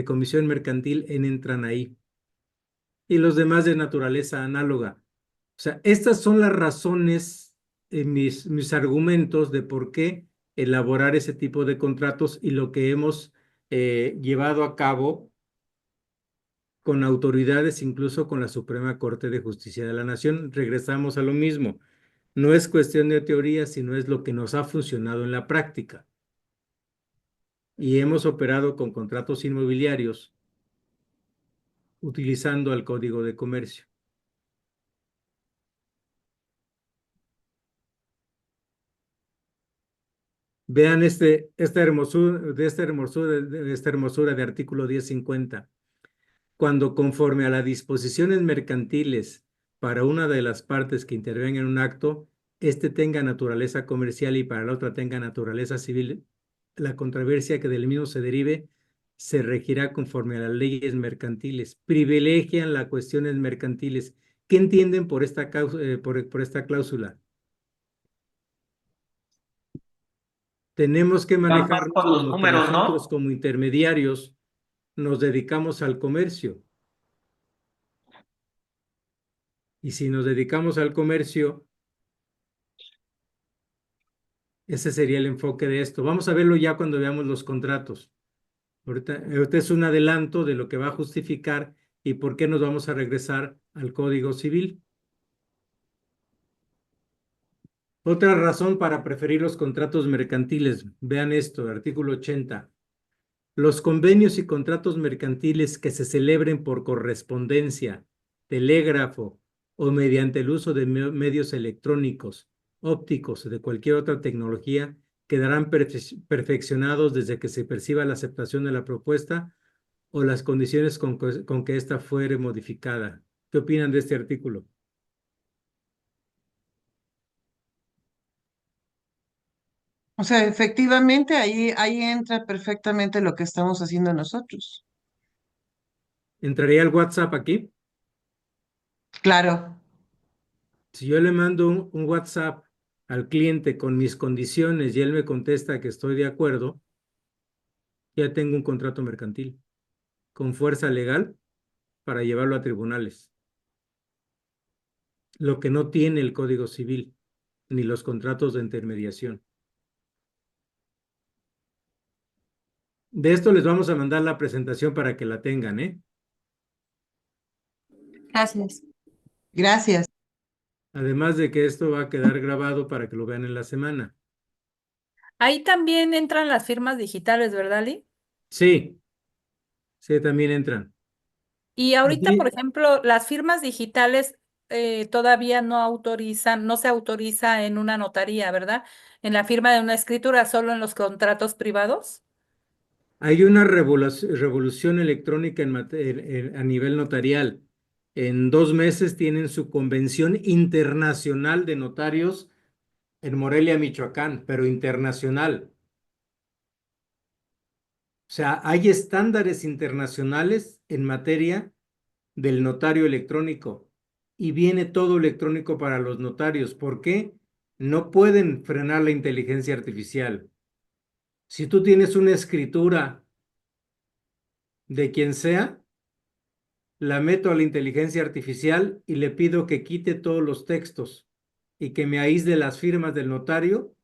comisión mercantil, entran ahí. Y los demás de naturaleza análoga. O sea, estas son las razones, mis argumentos de por qué elaborar ese tipo de contratos y lo que hemos llevado a cabo con autoridades, incluso con la Suprema Corte de Justicia de la Nación. Regresamos a lo mismo. No es cuestión de teoría, sino es lo que nos ha funcionado en la práctica. Y hemos operado con contratos inmobiliarios utilizando el Código de Comercio. Vean esta hermosura de artículo 1050. Cuando conforme a las disposiciones mercantiles para una de las partes que intervenga en un acto, este tenga naturaleza comercial y para la otra tenga naturaleza civil, la controversia que del mismo se derive se regirá conforme a las leyes mercantiles. Privilegian las cuestiones mercantiles. ¿Qué entienden por esta cláusula? Tenemos que Van más manejarnos por los como que números, nosotros ¿no? como intermediarios nos dedicamos al comercio. Y si nos dedicamos al comercio, ese sería el enfoque de esto. Vamos a verlo ya cuando veamos los contratos. Ahorita es un adelanto de lo que va a justificar y por qué nos vamos a regresar al Código Civil. Otra razón para preferir los contratos mercantiles. Vean esto, artículo 80. Los convenios y contratos mercantiles que se celebren por correspondencia, telégrafo o mediante el uso de medios electrónicos, ópticos o de cualquier otra tecnología quedarán perfeccionados desde que se perciba la aceptación de la propuesta o las condiciones con que ésta fuere modificada. ¿Qué opinan de este artículo? O sea, efectivamente ahí entra perfectamente lo que estamos haciendo nosotros. ¿Entraría el WhatsApp aquí? Claro. Si yo le mando un WhatsApp al cliente con mis condiciones y él me contesta que estoy de acuerdo, ya tengo un contrato mercantil con fuerza legal para llevarlo a tribunales. Lo que no tiene el Código Civil ni los contratos de intermediación. De esto les vamos a mandar la presentación para que la tengan, ¿eh? Gracias. Gracias. Además de que esto va a quedar grabado para que lo vean en la semana. Ahí también entran las firmas digitales, ¿verdad, Lee? Sí, sí, también entran. Y ahorita, por Aquí, ejemplo, las firmas digitales todavía no autorizan, no se autoriza en una notaría, ¿verdad? En la firma de una escritura, solo en los contratos privados. hay una revolución electrónica a nivel notarial. En 2 meses tienen su convención internacional de notarios en Morelia, Michoacán, pero internacional. O sea, hay estándares internacionales en materia del notario electrónico y viene todo electrónico para los notarios. ¿Por qué? No pueden frenar la inteligencia artificial. Si tú tienes una escritura de quien sea, la meto a la inteligencia artificial y le pido que quite todos los textos y que me aísle las firmas del notario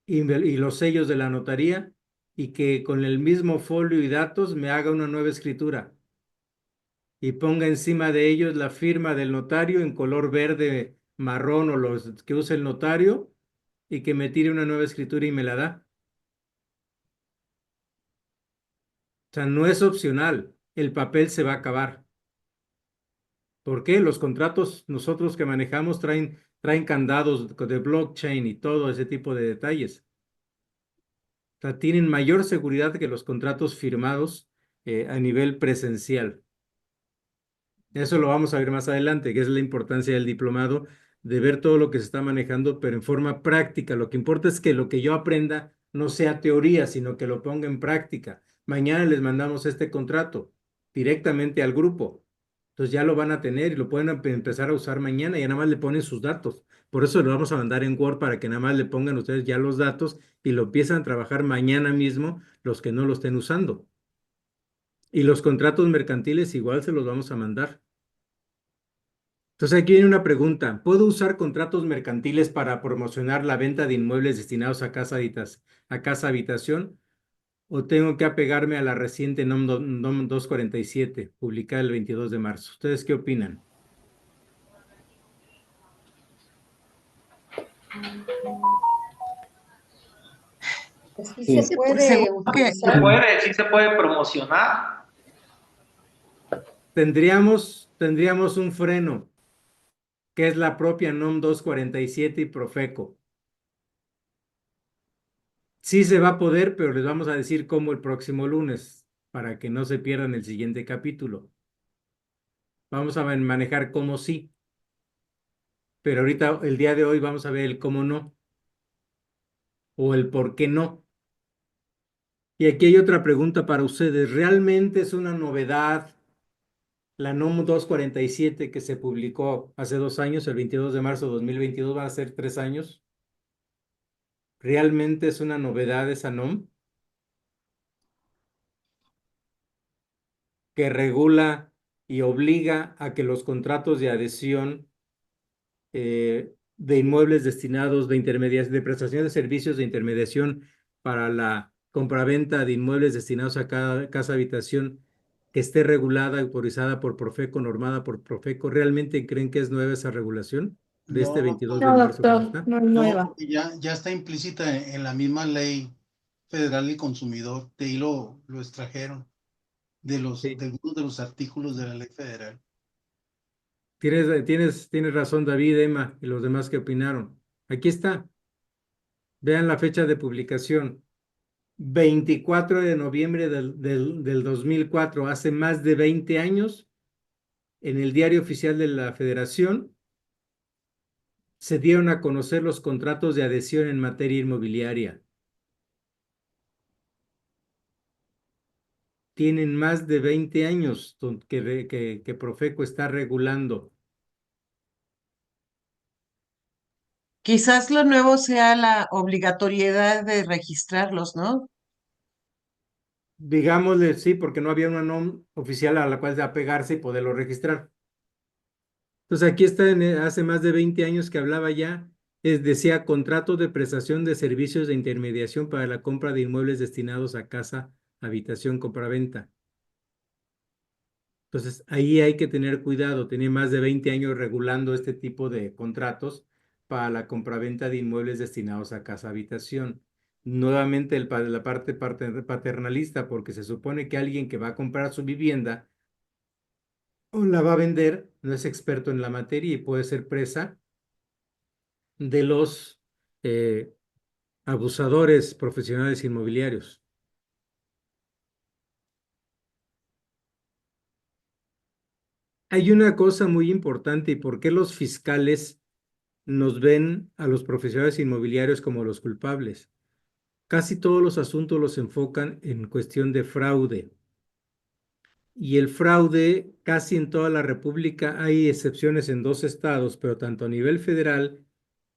y los sellos de la notaría y que con el mismo folio y datos me haga una nueva escritura y ponga encima de ellos la firma del notario en color verde, marrón o los que use el notario y que me tire una nueva escritura y me la da. O sea, no es opcional, el papel se va a acabar. ¿Por qué? Los contratos nosotros que manejamos traen candados de blockchain y todo ese tipo de detalles. O sea, tienen mayor seguridad que los contratos firmados a nivel presencial. Eso lo vamos a ver más adelante, que es la importancia del diplomado, de ver todo lo que se está manejando, pero en forma práctica. Lo que importa es que lo que yo aprenda no sea teoría, sino que lo ponga en práctica. Mañana les mandamos este contrato directamente al grupo. Entonces ya lo van a tener y lo pueden empezar a usar mañana y ya nada más le ponen sus datos. Por eso lo vamos a mandar en Word para que nada más le pongan ustedes ya los datos y lo empiezan a trabajar mañana mismo los que no lo estén usando. Y los contratos mercantiles igual se los vamos a mandar. Entonces aquí viene una pregunta. ¿Puedo usar contratos mercantiles para promocionar la venta de inmuebles destinados a casa habitación? ¿O tengo que apegarme a la reciente NOM 247, publicada el 22 de marzo? ¿Ustedes qué opinan? Pues sí Sí. se puede utilizar. Sí se puede promocionar. Tendríamos un freno, que es la propia NOM 247 y Profeco. Sí se va a poder, pero les vamos a decir cómo el próximo lunes, para que no se pierdan el siguiente capítulo. Vamos a manejar cómo sí. Pero ahorita, el día de hoy, vamos a ver el cómo no o el por qué no. Y aquí hay otra pregunta para ustedes. ¿Realmente es una novedad la NOM 247 que se publicó hace 2 años, el 22 de marzo de 2022, van a ser 3 años? ¿Realmente es una novedad esa NOM que regula y obliga a que los contratos de adhesión de inmuebles destinados de prestación de servicios de intermediación para la compraventa de inmuebles destinados a cada casa habitación que esté regulada, autorizada por Profeco, normada por Profeco? ¿Realmente creen que es nueva esa regulación de este No, 22 de No, marzo que doctor, está? no es no, nueva. porque ya está implícita en la misma ley federal del consumidor. De ahí lo extrajeron de Sí. algunos de los artículos de la ley federal. Tienes razón, David, Emma y los demás que opinaron. Aquí está. Vean la fecha de publicación. 24 de noviembre del 2004, hace más de 20 años, en el Diario Oficial de la Federación, se dieron a conocer los contratos de adhesión en materia inmobiliaria. Tienen más de 20 años que Profeco está regulando. Quizás lo nuevo sea la obligatoriedad de registrarlos, ¿no? Digámosle sí, porque no había una NOM oficial a la cual de apegarse y poderlo registrar. Entonces aquí está, hace más de 20 años que hablaba ya, decía contrato de prestación de servicios de intermediación para la compra de inmuebles destinados a casa, habitación, compraventa. Entonces ahí hay que tener cuidado, tenía más de 20 años regulando este tipo de contratos para la compraventa de inmuebles destinados a casa, habitación. Nuevamente la parte paternalista, porque se supone que alguien que va a comprar su vivienda o la va a vender no es experto en la materia y puede ser presa de los eh, abusadores profesionales inmobiliarios. Hay una cosa muy importante: ¿y por qué los fiscales nos ven a los profesionales inmobiliarios como los culpables? Casi todos los asuntos los enfocan en cuestión de fraude. Y el fraude, casi en toda la República, hay excepciones en 2 estados, pero tanto a nivel federal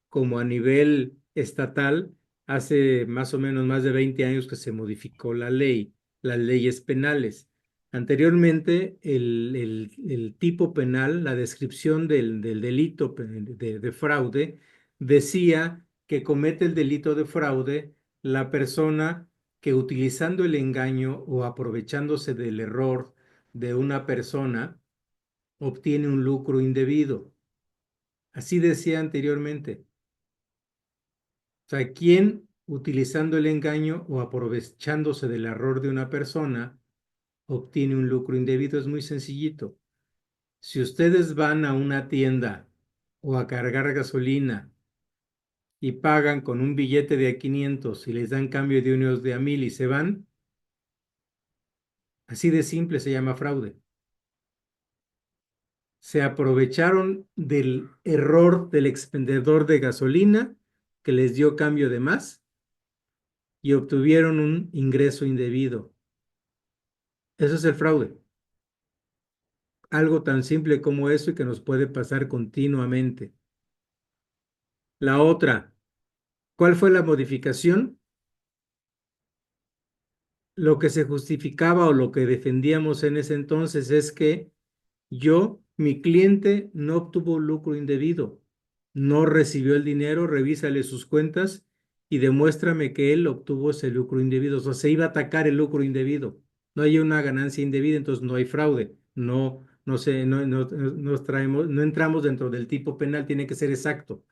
como a nivel estatal, hace más o menos más de 20 años que se modificó la ley, las leyes penales. Anteriormente, el tipo penal, la descripción del delito de fraude, decía que comete el delito de fraude la persona que, utilizando el engaño o aprovechándose del error de una persona, obtiene un lucro indebido. Así decía anteriormente. O sea, ¿quién, utilizando el engaño o aprovechándose del error de una persona, obtiene un lucro indebido? Es muy sencillito. Si ustedes van a una tienda o a cargar gasolina y pagan con un billete de a 500 y les dan cambio de unos de a 1000 y se van, así de simple se llama fraude. Se aprovecharon del error del expendedor de gasolina que les dio cambio de más y obtuvieron un ingreso indebido. Eso es el fraude. Algo tan simple como eso y que nos puede pasar continuamente. La otra, ¿cuál fue la modificación? Lo que se justificaba o lo que defendíamos en ese entonces es que mi cliente no obtuvo lucro indebido, no recibió el dinero, revísale sus cuentas y demuéstrame que él obtuvo ese lucro indebido. O sea, se iba a atacar el lucro indebido. No hay una ganancia indebida, entonces no hay fraude. No entramos dentro del tipo penal, tiene que ser exacto.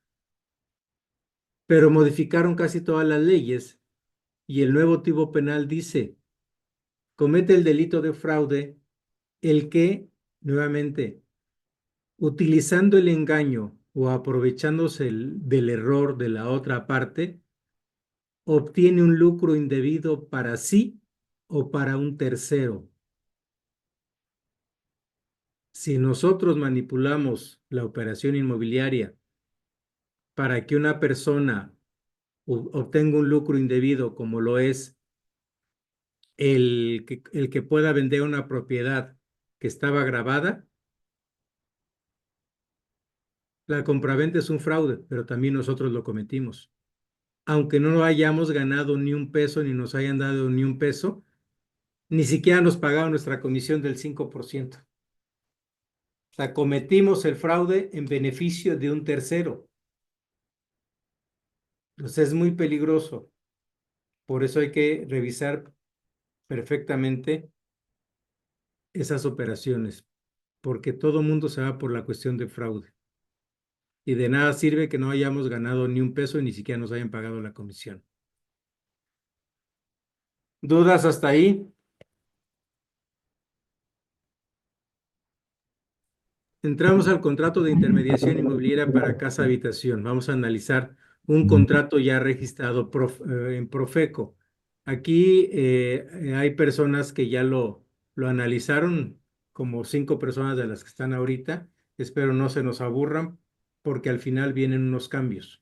Pero modificaron casi todas las leyes y el nuevo tipo penal dice: comete el delito de fraude el que, nuevamente, utilizando el engaño o aprovechándose del error de la otra parte, obtiene un lucro indebido para sí o para un tercero. Si nosotros manipulamos la operación inmobiliaria para que una persona obtenga un lucro indebido, como lo es el que pueda vender una propiedad que estaba grabada, la compraventa es un fraude, pero también nosotros lo cometimos. Aunque no hayamos ganado ni un peso, ni nos hayan dado ni un peso, ni siquiera nos pagaron nuestra comisión del 5%. O sea, cometimos el fraude en beneficio de un tercero. Entonces es muy peligroso. Por eso hay que revisar perfectamente esas operaciones, porque todo mundo se va por la cuestión de fraude. Y de nada sirve que no hayamos ganado ni un peso y ni siquiera nos hayan pagado la comisión. ¿Dudas hasta ahí? Entramos al contrato de intermediación inmobiliaria para casa habitación. Vamos a analizar un contrato ya registrado en Profeco. Aquí hay personas que ya lo analizaron, como 5 personas de las que están ahorita. Espero no se nos aburran porque al final vienen unos cambios.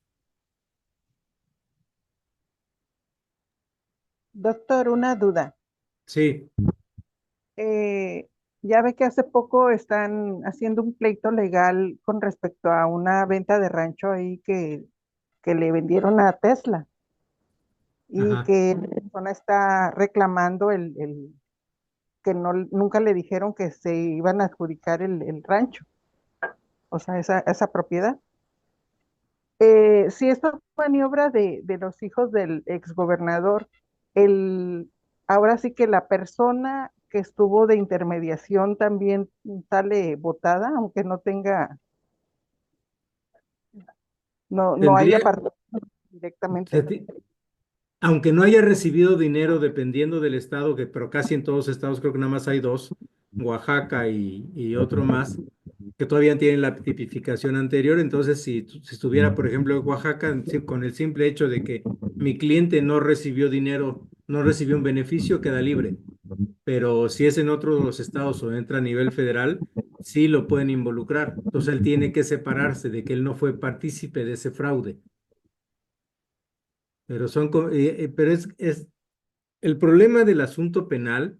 Doctor, una duda. Sí, Ya ve que hace poco están haciendo un pleito legal con respecto a una venta de rancho ahí que le vendieron a Tesla y ajá. que la persona está reclamando que no, nunca le dijeron que se iban a adjudicar el rancho, o sea, esa propiedad. Si esto fue maniobra de los hijos del exgobernador, el, ahora sí que la persona que estuvo de intermediación también sale votada, aunque no tenga, no haya Tendría, participado directamente. aunque no haya recibido dinero dependiendo del estado, pero casi en todos los estados creo que nada más hay 2, Oaxaca y otro más, que todavía tienen la tipificación anterior. Entonces, si estuviera, por ejemplo, en Oaxaca, con el simple hecho de que mi cliente no recibió dinero, no recibió un beneficio, queda libre. Pero si es en otro de los estados o entra a nivel federal, sí lo pueden involucrar. Entonces, él tiene que separarse de que él no fue partícipe de ese fraude. Pero es el problema del asunto penal.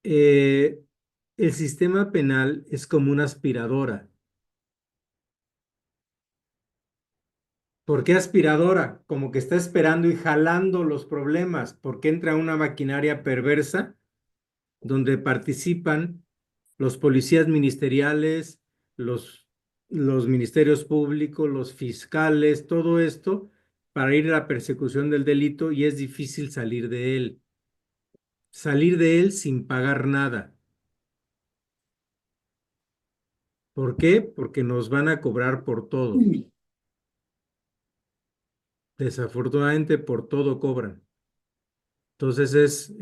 eh, el sistema penal es como una aspiradora. ¿Por qué aspiradora? Como que está esperando y jalando los problemas, porque entra una maquinaria perversa donde participan los policías ministeriales, los, los ministerios públicos, los fiscales, todo esto para ir a la persecución del delito, y es difícil salir de él. Salir de él sin pagar nada. ¿Por qué? Porque nos van a cobrar por todo. Desafortunadamente por todo cobran. Entonces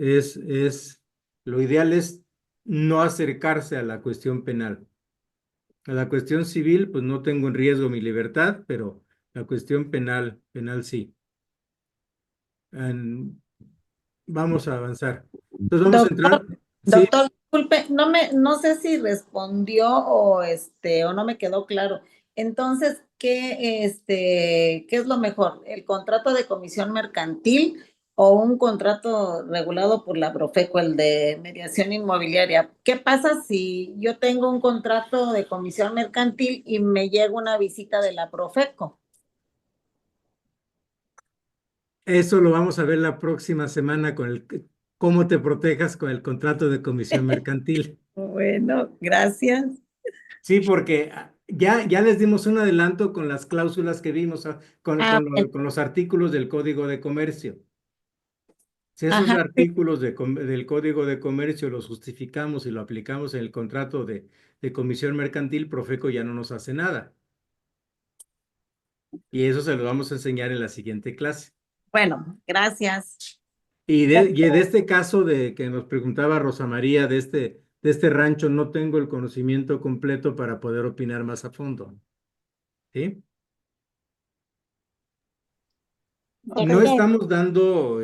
lo ideal es no acercarse a la cuestión penal. A la cuestión civil, pues no tengo en riesgo mi libertad, pero la cuestión penal sí. An- Vamos a avanzar. Entonces vamos a Doctor, entrar. Sí, doctor, disculpe, no sé si respondió o no me quedó claro. Entonces, ¿qué es lo mejor? ¿El contrato de comisión mercantil o un contrato regulado por la Profeco, el de mediación inmobiliaria? ¿Qué pasa si yo tengo un contrato de comisión mercantil y me llega una visita de la Profeco? eso lo vamos a ver la próxima semana con cómo te protejas con el contrato de comisión mercantil. Bueno, gracias. Sí, porque ya les dimos un adelanto con las cláusulas que vimos, Ah, bueno, con los artículos del Código de Comercio. Si esos ajá, sí. artículos del Código de Comercio los justificamos y lo aplicamos en el contrato de comisión mercantil, Profeco ya no nos hace nada. Y eso se lo vamos a enseñar en la siguiente clase. Bueno, gracias. Y de este caso de que nos preguntaba Rosa María, de este rancho, no tengo el conocimiento completo para poder opinar más a fondo. ¿Sí? No Ok. estamos dando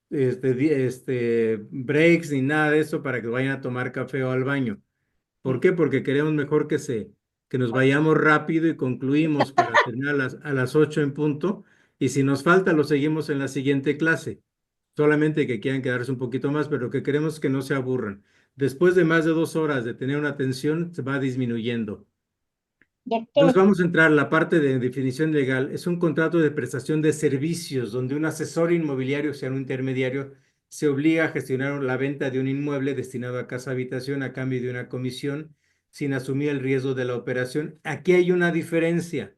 breaks ni nada de eso para que vayan a tomar café o al baño. ¿Por qué? Porque queremos mejor que nos vayamos rápido y concluimos para terminar a las 8 en punto. Y si nos falta, lo seguimos en la siguiente clase. Solamente que quieran quedarse un poquito más, pero lo que queremos es que no se aburran. Después de más de 2 horas de tener una atención, se va disminuyendo. Entonces Doctor, vamos a entrar a la parte de definición legal. Es un contrato de prestación de servicios donde un asesor inmobiliario, o sea, un intermediario, se obliga a gestionar la venta de un inmueble destinado a casa habitación a cambio de una comisión sin asumir el riesgo de la operación. Aquí hay una diferencia.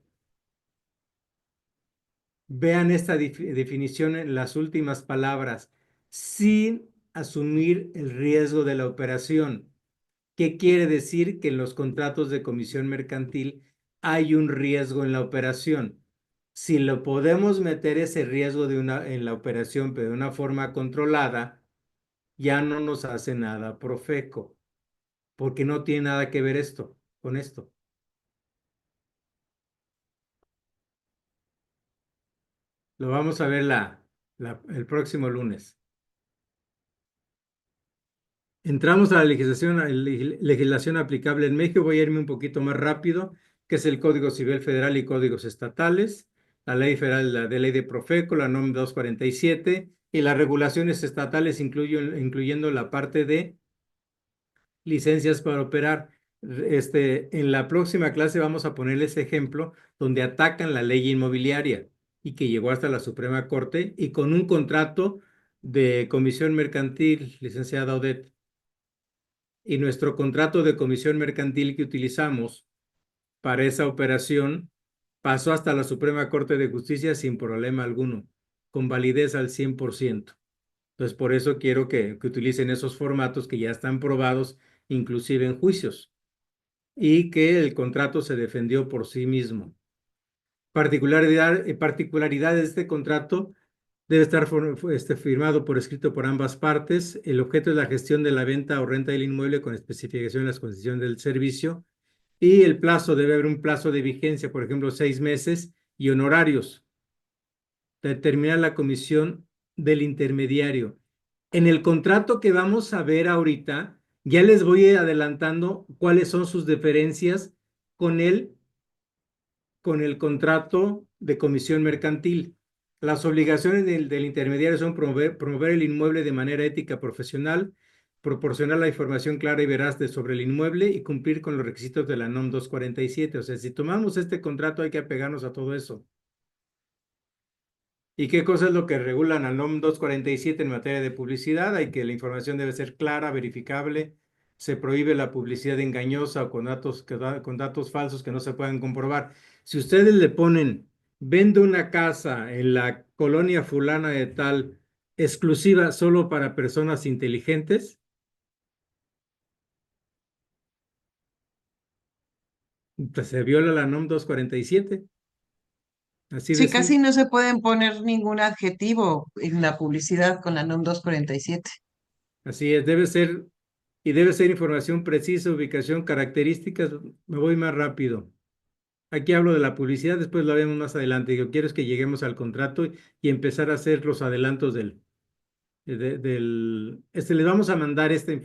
Vean esta definición en las últimas palabras, sin asumir el riesgo de la operación. ¿Qué quiere decir? Que en los contratos de comisión mercantil hay un riesgo en la operación. Si lo podemos meter ese riesgo en la operación, pero de una forma controlada, ya no nos hace nada Profeco, porque no tiene nada que ver esto con esto. Lo vamos a ver el próximo lunes. Entramos a la legislación aplicable en México. Voy a irme un poquito más rápido, que es el Código Civil Federal y códigos estatales, la Ley Federal de Ley de Profeco, la NOM 247, y las regulaciones estatales, incluyendo la parte de licencias para operar. En la próxima clase vamos a ponerles ejemplo donde atacan la ley inmobiliaria y que llegó hasta la Suprema Corte y con un contrato de comisión mercantil, licenciada Odette. Y nuestro contrato de comisión mercantil que utilizamos para esa operación pasó hasta la Suprema Corte de Justicia sin problema alguno, con validez al 100%. Entonces, por eso quiero que utilicen esos formatos que ya están probados, inclusive en juicios, y que el contrato se defendió por sí mismo. Particularidad de este contrato: debe estar firmado por escrito por ambas partes. El objeto es la gestión de la venta o renta del inmueble con especificación de las condiciones del servicio. Y el plazo, debe haber un plazo de vigencia, por ejemplo, 6 meses, y honorarios. Determinar la comisión del intermediario. En el contrato que vamos a ver ahorita, ya les voy adelantando cuáles son sus diferencias con el contrato de comisión mercantil. Las obligaciones del intermediario son promover el inmueble de manera ética profesional, proporcionar la información clara y veraz sobre el inmueble y cumplir con los requisitos de la NOM 247. O sea, si tomamos este contrato hay que apegarnos a todo eso. ¿Y qué cosa es lo que regulan al NOM 247 en materia de publicidad? Hay que la información debe ser clara, verificable, se prohíbe la publicidad engañosa o con datos falsos que no se puedan comprobar. Si ustedes le ponen, vende una casa en la colonia fulana de tal, exclusiva solo para personas inteligentes, pues se viola la NOM 247. Así de Sí, casi simple. no se pueden poner ningún adjetivo en la publicidad con la NOM 247. Así es, debe ser información precisa, ubicación, características. Me voy más rápido. Aquí hablo de la publicidad, después lo vemos más adelante. Yo quiero es que lleguemos al contrato y empezar a hacer los adelantos les vamos a mandar esta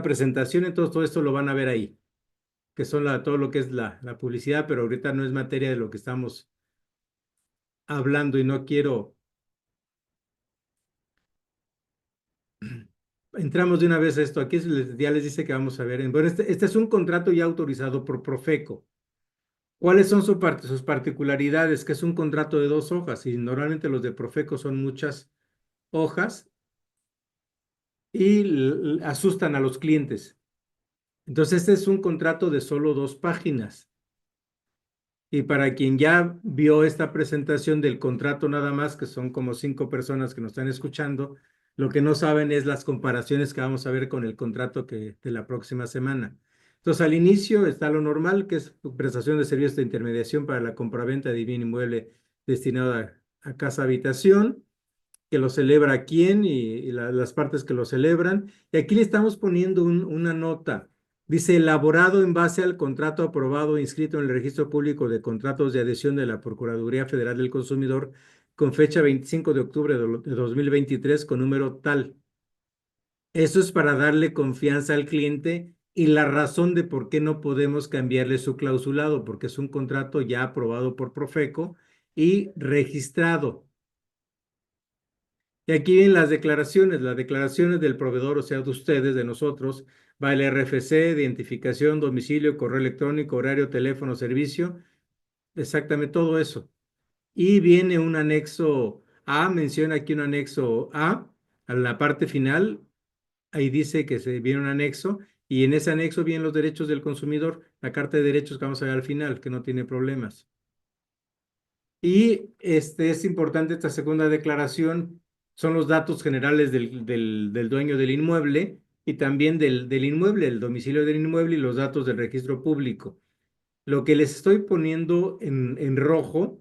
presentación, entonces todo esto lo van a ver ahí, que son todo lo que es la publicidad, pero ahorita no es materia de lo que estamos hablando y no quiero. Entramos de una vez a esto. Aquí ya les dice que vamos a ver. Bueno, este es un contrato ya autorizado por Profeco. ¿Cuáles son sus particularidades? Que es un contrato de 2 hojas y normalmente los de Profeco son muchas hojas y asustan a los clientes. Entonces, este es un contrato de solo 2 páginas. Y para quien ya vio esta presentación del contrato nada más, que son como 5 personas que nos están escuchando, lo que no saben es las comparaciones que vamos a ver con el contrato de la próxima semana. Entonces, al inicio está lo normal, que es prestación de servicios de intermediación para la compraventa de bien inmueble destinado a casa habitación, que lo celebra quién y las partes que lo celebran. Y aquí le estamos poniendo una nota. Dice, elaborado en base al contrato aprobado e inscrito en el Registro Público de Contratos de Adhesión de la Procuraduría Federal del Consumidor con fecha 25 de octubre de 2023 con número tal. Eso es para darle confianza al cliente y la razón de por qué no podemos cambiarle su clausulado, porque es un contrato ya aprobado por Profeco y registrado. Y aquí vienen las declaraciones del proveedor, o sea, de ustedes, de nosotros, va el RFC, identificación, domicilio, correo electrónico, horario, teléfono, servicio, exactamente todo eso. Y viene un anexo A, menciona aquí un anexo A la parte final, ahí dice que se viene un anexo, y en ese anexo vienen los derechos del consumidor, la carta de derechos que vamos a ver al final, que no tiene problemas. Y es importante esta segunda declaración, son los datos generales del dueño del inmueble y también del inmueble, el domicilio del inmueble y los datos del registro público. Lo que les estoy poniendo en rojo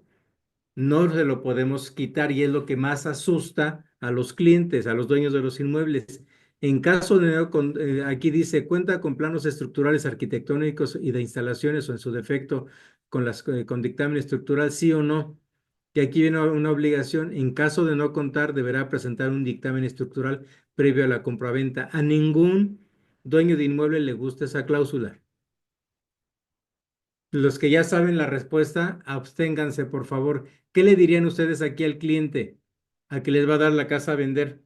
no se lo podemos quitar y es lo que más asusta a los clientes, a los dueños de los inmuebles. En caso de, aquí dice, cuenta con planos estructurales arquitectónicos y de instalaciones o en su defecto con dictamen estructural, sí o no. Que aquí viene una obligación, en caso de no contar, deberá presentar un dictamen estructural previo a la compraventa. A ningún dueño de inmueble le gusta esa cláusula. Los que ya saben la respuesta, absténganse, por favor. ¿Qué le dirían ustedes aquí al cliente, al que les va a dar la casa a vender?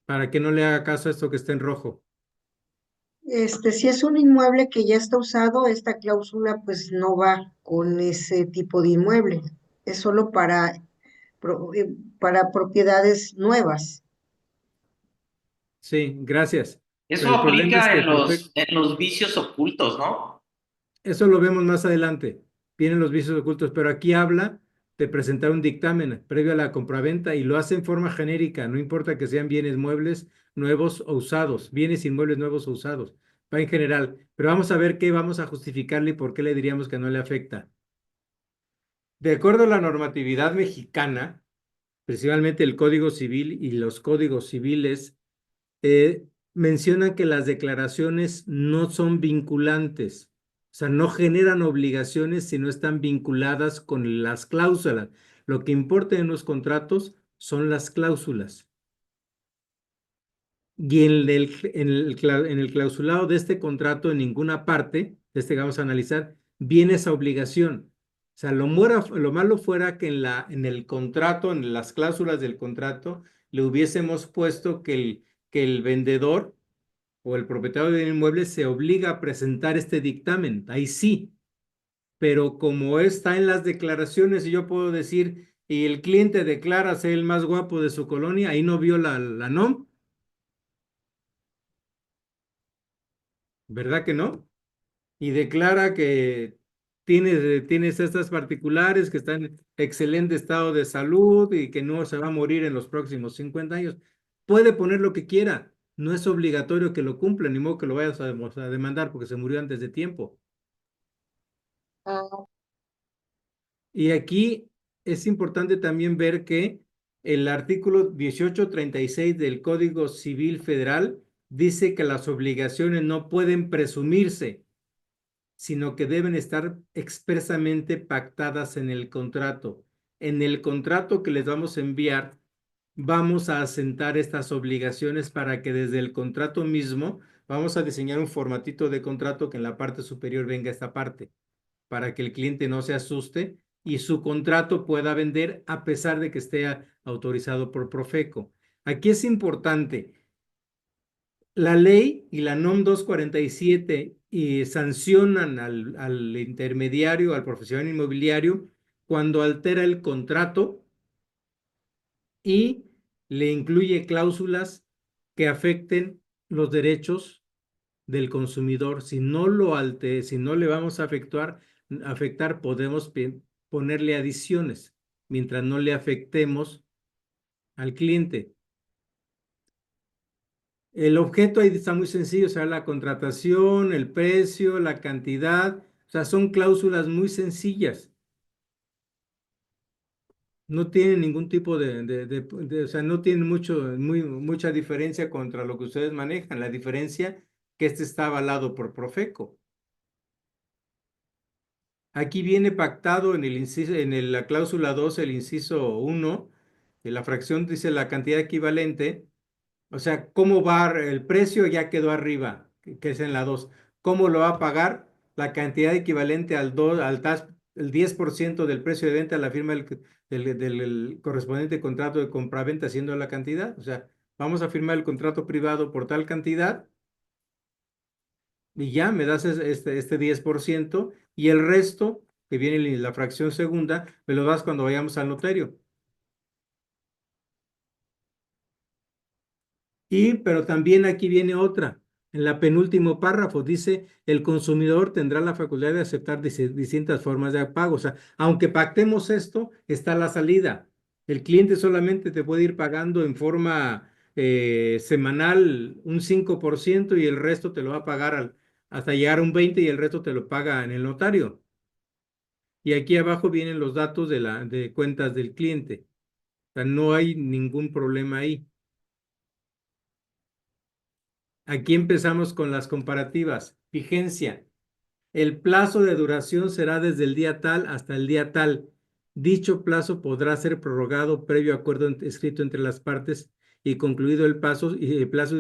Para que no le haga caso a esto que está en rojo. Si es un inmueble que ya está usado, esta cláusula pues no va con ese tipo de inmueble. Es solo para propiedades nuevas. Sí, gracias. Eso Pero el problema es aplica que en los vicios ocultos, ¿no? eso lo vemos más adelante. Vienen los vicios ocultos, pero aquí habla de presentar un dictamen previo a la compraventa y lo hace en forma genérica, no importa que sean bienes muebles nuevos o usados, bienes inmuebles nuevos o usados, va en general. Pero vamos a ver qué vamos a justificarle y por qué le diríamos que no le afecta. De acuerdo a la normatividad mexicana, principalmente el Código Civil y los códigos civiles, mencionan que las declaraciones no son vinculantes, o sea, no generan obligaciones si no están vinculadas con las cláusulas. Lo que importa en los contratos son las cláusulas. Y en el clausulado de este contrato, en ninguna parte, que vamos a analizar, viene esa obligación. O sea, lo malo fuera que en el contrato, en las cláusulas del contrato, le hubiésemos puesto que el vendedor o el propietario del inmueble se obliga a presentar este dictamen. Ahí sí, pero como está en las declaraciones y yo puedo decir, y el cliente declara ser el más guapo de su colonia, ahí no vio la NOM, ¿verdad que no? Y declara que tienes estas particulares, que está en excelente estado de salud y que no se va a morir en los próximos 50 años. Puede poner lo que quiera, no es obligatorio que lo cumpla, ni modo que lo vayas a demandar porque se murió antes de tiempo. Y aquí es importante también ver que el artículo 1836 del Código Civil Federal dice que las obligaciones no pueden presumirse, sino que deben estar expresamente pactadas en el contrato. En el contrato que les vamos a enviar, vamos a asentar estas obligaciones para que desde el contrato mismo vamos a diseñar un formatito de contrato que en la parte superior venga esta parte, para que el cliente no se asuste y su contrato pueda vender a pesar de que esté autorizado por Profeco. Aquí es importante, la ley y la NOM 247 sancionan al intermediario, al profesional inmobiliario, cuando altera el contrato y le incluye cláusulas que afecten los derechos del consumidor. Si no si no le vamos a afectar, podemos ponerle adiciones mientras no le afectemos al cliente. El objeto ahí está muy sencillo, o sea, la contratación, el precio, la cantidad, o sea, son cláusulas muy sencillas. No tienen ningún tipo o sea, no tienen mucha diferencia contra lo que ustedes manejan. La diferencia que está avalado por Profeco. Aquí viene pactado en el inciso, la cláusula 2, el inciso 1, la fracción dice la cantidad equivalente, O sea, ¿cómo va el precio? Ya quedó arriba, que es en la 2. ¿Cómo lo va a pagar? La cantidad equivalente el 10% del precio de venta a la firma del correspondiente contrato de compraventa, siendo la cantidad. O sea, vamos a firmar el contrato privado por tal cantidad y ya me das este 10% y el resto, que viene en la fracción segunda, me lo das cuando vayamos al notario. Pero también aquí viene otra. En la penúltimo párrafo dice, el consumidor tendrá la facultad de aceptar distintas formas de pago. O sea, aunque pactemos esto, está la salida. El cliente solamente te puede ir pagando en forma semanal un 5% y el resto te lo va a pagar hasta llegar a un 20% y el resto te lo paga en el notario. Y aquí abajo vienen los datos de cuentas del cliente. O sea, no hay ningún problema ahí. Aquí empezamos con las comparativas. Vigencia. El plazo de duración será desde el día tal hasta el día tal. Dicho plazo podrá ser prorrogado previo acuerdo escrito entre las partes y concluido el plazo y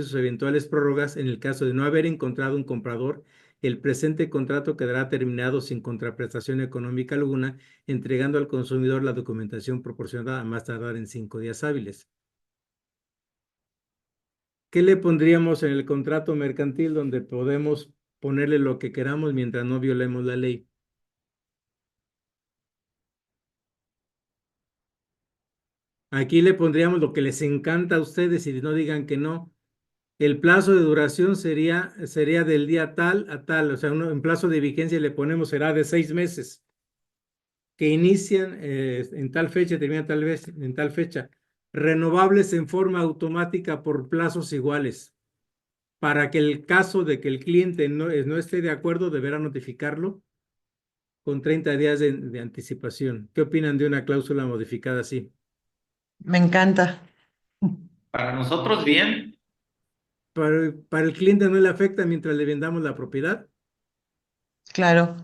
sus eventuales prórrogas. En el caso de no haber encontrado un comprador, el presente contrato quedará terminado sin contraprestación económica alguna, entregando al consumidor la documentación proporcionada a más tardar en 5 días hábiles. ¿Qué le pondríamos en el contrato mercantil donde podemos ponerle lo que queramos mientras no violemos la ley? Aquí le pondríamos lo que les encanta a ustedes y no digan que no. El plazo de duración sería del día tal a tal, o sea, en plazo de vigencia le ponemos será de 6 meses, que inician en tal fecha, terminan tal vez en tal fecha, renovables en forma automática por plazos iguales. Para que el caso de que el cliente no esté de acuerdo, deberá notificarlo con 30 días de anticipación. ¿Qué opinan de una cláusula modificada así? Me encanta. Para nosotros, bien. Para el cliente no le afecta mientras le vendamos la propiedad, Claro.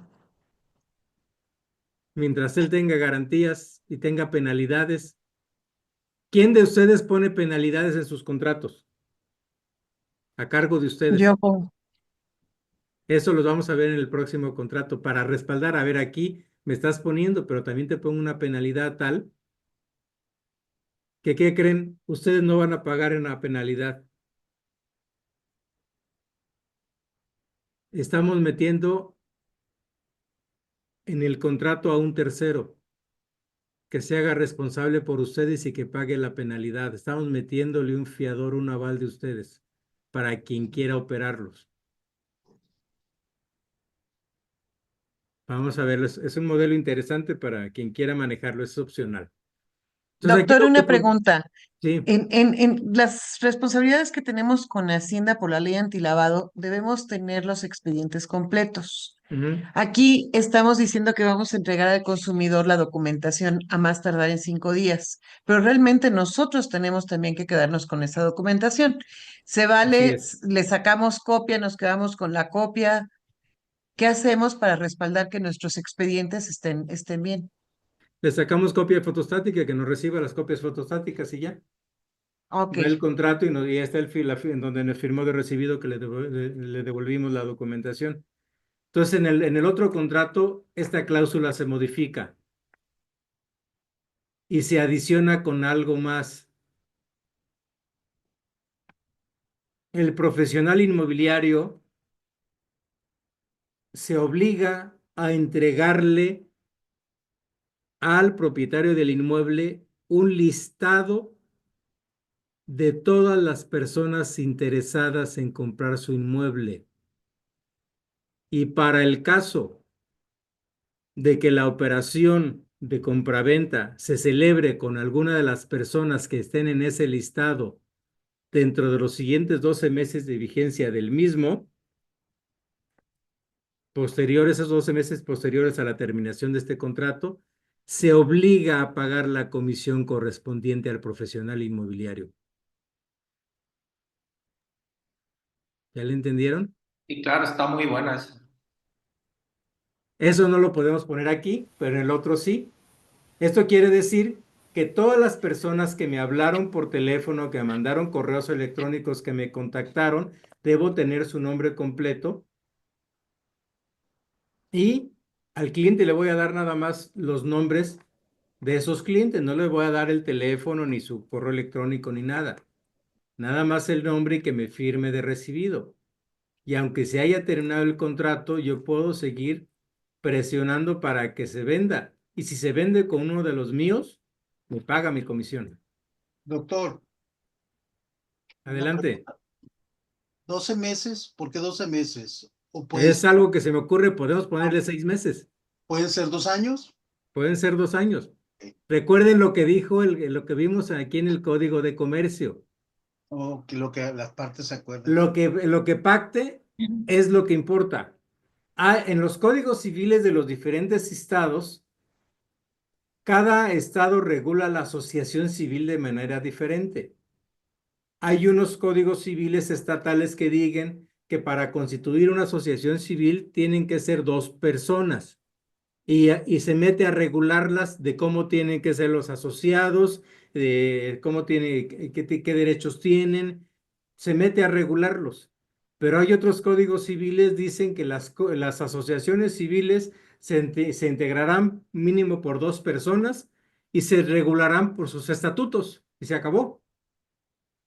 mientras él tenga garantías y tenga penalidades. ¿Quién de ustedes pone penalidades en sus contratos? A cargo de ustedes. Yo pongo. Eso los vamos a ver en el próximo contrato para respaldar. A ver, aquí me estás poniendo, pero también te pongo una penalidad tal que, ¿qué creen? Ustedes no van a pagar en la penalidad. Estamos metiendo en el contrato a un tercero que se haga responsable por ustedes y que pague la penalidad. Estamos metiéndole un fiador, un aval de ustedes para quien quiera operarlos. Vamos a verlo. Es un modelo interesante para quien quiera manejarlo. Es opcional. Entonces, aquí Doctor, lo que una pregunta. sí. En las responsabilidades que tenemos con Hacienda por la ley antilavado, debemos tener los expedientes completos. Ujú. Aquí estamos diciendo que vamos a entregar al consumidor la documentación a más tardar en 5 días, pero realmente nosotros tenemos también que quedarnos con esa documentación. Se Así vale, es. le sacamos copia, nos quedamos con la copia. ¿Qué hacemos para respaldar que nuestros expedientes estén bien? Le sacamos copia fotostática, que nos reciba las copias fotostáticas y ya. Ok, Va el contrato y ya está en donde nos firmó de recibido que le devolvimos la documentación. Entonces, en el otro contrato, esta cláusula se modifica y se adiciona con algo más. El profesional inmobiliario se obliga a entregarle al propietario del inmueble un listado de todas las personas interesadas en comprar su inmueble. Y para el caso de que la operación de compraventa se celebre con alguna de las personas que estén en ese listado dentro de los siguientes 12 meses de vigencia del mismo, esos 12 meses posteriores a la terminación de este contrato, se obliga a pagar la comisión correspondiente al profesional inmobiliario. ¿Ya le entendieron? Sí, claro, está muy buena esa. Eso no lo podemos poner aquí, pero en el otro sí. Esto quiere decir que todas las personas que me hablaron por teléfono, que me mandaron correos electrónicos, que me contactaron, debo tener su nombre completo y al cliente le voy a dar nada más los nombres de esos clientes, no le voy a dar el teléfono ni su correo electrónico ni nada, nada más el nombre y que me firme de recibido. Y aunque se haya terminado el contrato, yo puedo seguir presionando para que se venda. Y si se vende con uno de los míos, me paga mi comisión. Doctor, Adelante. 12 meses, ¿por qué 12 meses? ¿O Es algo que se me ocurre, podemos ponerle 6 meses, pueden ser 2 años? pueden ser 2 años. Recuerden lo que dijo, lo que vimos aquí en el Código de Comercio. O que lo que las partes se acuerdan. Lo que pacte es lo que importa. En los códigos civiles de los diferentes estados, cada estado regula la asociación civil de manera diferente. Hay unos códigos civiles estatales que digan que para constituir una asociación civil tienen que ser 2 personas y se mete a regularlas de cómo tienen que ser los asociados, de cómo qué derechos tienen, se mete a regularlos. Pero hay otros códigos civiles dicen que las asociaciones civiles se integrarán mínimo por 2 personas y se regularán por sus estatutos y se acabó.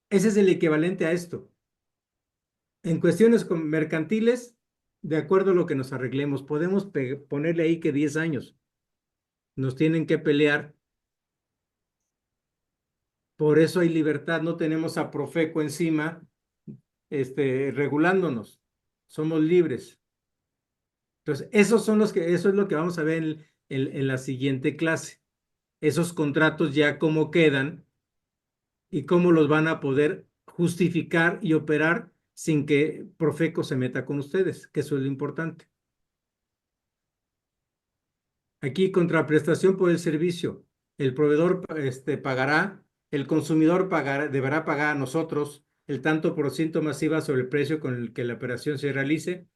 Ese es el equivalente a esto. En cuestiones mercantiles, de acuerdo a lo que nos arreglemos, podemos ponerle ahí que 10 años. Nos tienen que pelear. Por eso hay libertad, no tenemos a Profeco encima, regulándonos. Somos libres. Entonces, eso es lo que vamos a ver en la siguiente clase. Esos contratos ya cómo quedan y cómo los van a poder justificar y operar sin que Profeco se meta con ustedes, que eso es lo importante. Aquí, contraprestación por el servicio. El proveedor pagará, el consumidor deberá pagar a nosotros el tanto por ciento masiva sobre el precio con el que la operación se realice,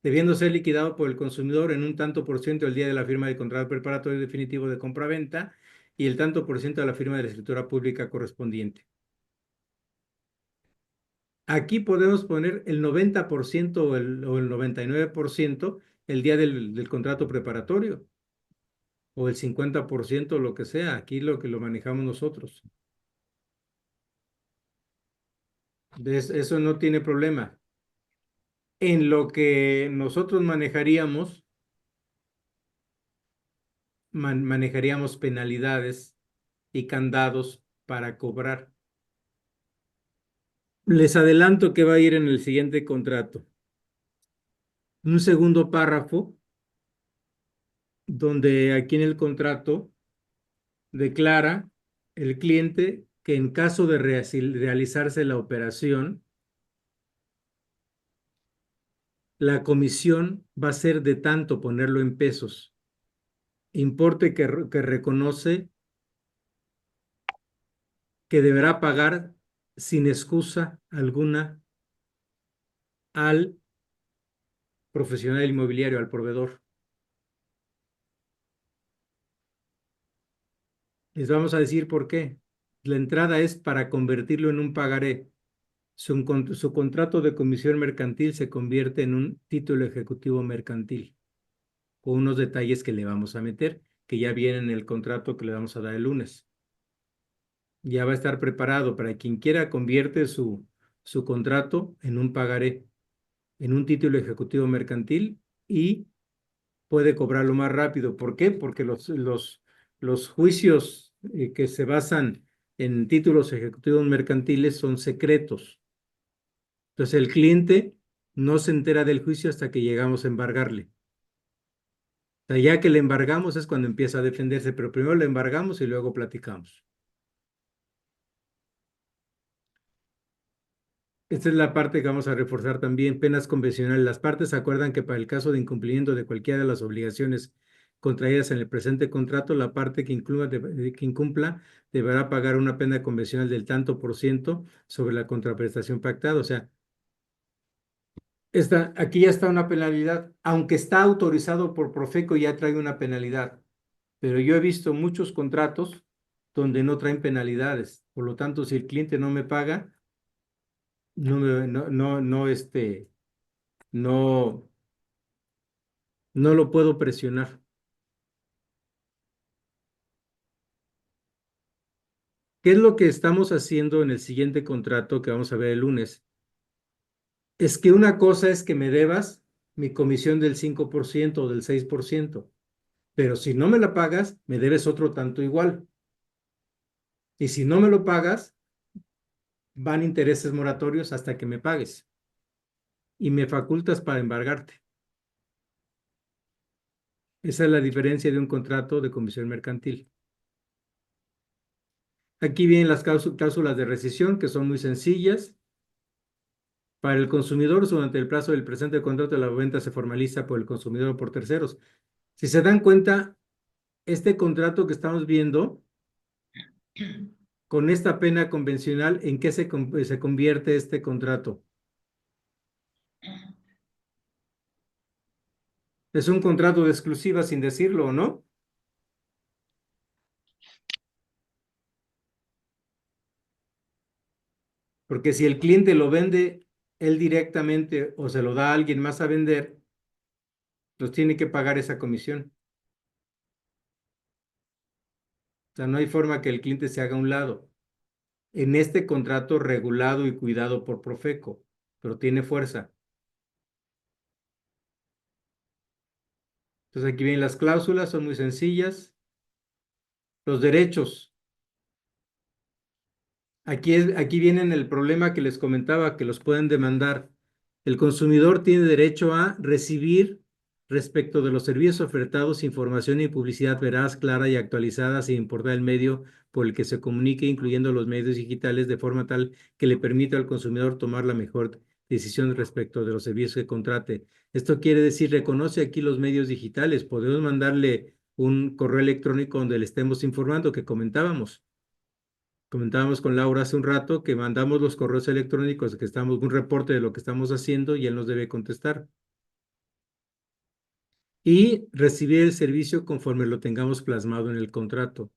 debiendo ser liquidado por el consumidor en un tanto por ciento el día de la firma del contrato preparatorio definitivo de compraventa y el tanto por ciento de la firma de la escritura pública correspondiente. Aquí podemos poner el 90% o el 99% el día del contrato preparatorio, o el 50%, lo que sea. Aquí lo manejamos nosotros. Eso no tiene problema. En lo que nosotros manejaríamos, manejaríamos penalidades y candados para cobrar. Les adelanto que va a ir en el siguiente contrato. Un segundo párrafo, donde aquí en el contrato declara el cliente que en caso de realizarse la operación, la comisión va a ser de tanto, ponerlo en pesos, importe que reconoce que deberá pagar sin excusa alguna al profesional inmobiliario, al proveedor. Les vamos a decir por qué. La entrada es para convertirlo en un pagaré. Su contrato de comisión mercantil se convierte en un título ejecutivo mercantil, con unos detalles que le vamos a meter, que ya vienen en el contrato que le vamos a dar el lunes. Ya va a estar preparado para quien quiera convierte su contrato en un pagaré, en un título ejecutivo mercantil y puede cobrarlo más rápido. ¿Por qué? Porque los juicios que se basan en títulos ejecutivos mercantiles son secretos. Entonces el cliente no se entera del juicio hasta que llegamos a embargarle. O sea, ya que le embargamos es cuando empieza a defenderse, pero primero le embargamos y luego platicamos. Esta es la parte que vamos a reforzar también, penas convencionales. Las partes acuerdan que para el caso de incumplimiento de cualquiera de las obligaciones contraídas en el presente contrato, la parte que incumpla deberá pagar una pena convencional del tanto por ciento sobre la contraprestación pactada. O sea, aquí ya está una penalidad, aunque está autorizado por Profeco, ya trae una penalidad. Pero yo he visto muchos contratos donde no traen penalidades. Por lo tanto, si el cliente no me paga, no lo puedo presionar. ¿Qué es lo que estamos haciendo en el siguiente contrato que vamos a ver el lunes? Es que una cosa es que me debas mi comisión del 5% o del 6%, pero si no me la pagas, me debes otro tanto igual. Y si no me lo pagas, van intereses moratorios hasta que me pagues. Y me facultas para embargarte. Esa es la diferencia de un contrato de comisión mercantil. Aquí vienen las cláusulas de rescisión, que son muy sencillas. Para el consumidor, durante el plazo del presente contrato, la venta se formaliza por el consumidor o por terceros. Si se dan cuenta, este contrato que estamos viendo, con esta pena convencional, ¿en qué se convierte este contrato? Es un contrato de exclusiva sin decirlo, ¿no? Porque si el cliente lo vende él directamente o se lo da a alguien más a vender, pues tiene que pagar esa comisión. O sea, no hay forma que el cliente se haga a un lado. En este contrato regulado y cuidado por Profeco, pero tiene fuerza. Entonces aquí vienen las cláusulas, son muy sencillas. Los derechos. Aquí vienen el problema que les comentaba, que los pueden demandar. El consumidor tiene derecho a recibir, respecto de los servicios ofertados, información y publicidad veraz, clara y actualizada, sin importar el medio por el que se comunique, incluyendo los medios digitales, de forma tal que le permita al consumidor tomar la mejor decisión respecto de los servicios que contrate. Esto quiere decir, reconoce aquí los medios digitales. Podemos mandarle un correo electrónico donde le estemos informando, que comentábamos. Comentábamos con Laura hace un rato que mandamos los correos electrónicos, que estamos un reporte de lo que estamos haciendo y él nos debe contestar. Y recibir el servicio conforme lo tengamos plasmado en el contrato.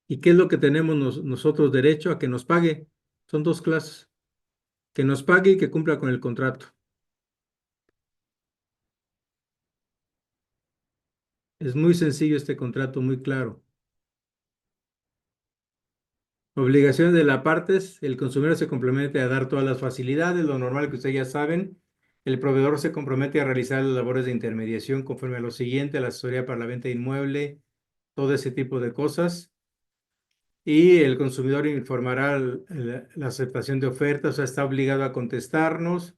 ¿Y qué es lo que tenemos nosotros derecho? A que nos pague. Son dos clases. Que nos pague y que cumpla con el contrato. Es muy sencillo este contrato, muy claro. Obligaciones de las partes, el consumidor se compromete a dar todas las facilidades, lo normal que ustedes ya saben. El proveedor se compromete a realizar las labores de intermediación conforme a lo siguiente, la asesoría para la venta de inmueble, todo ese tipo de cosas. Y el consumidor informará la aceptación de ofertas, o sea, está obligado a contestarnos.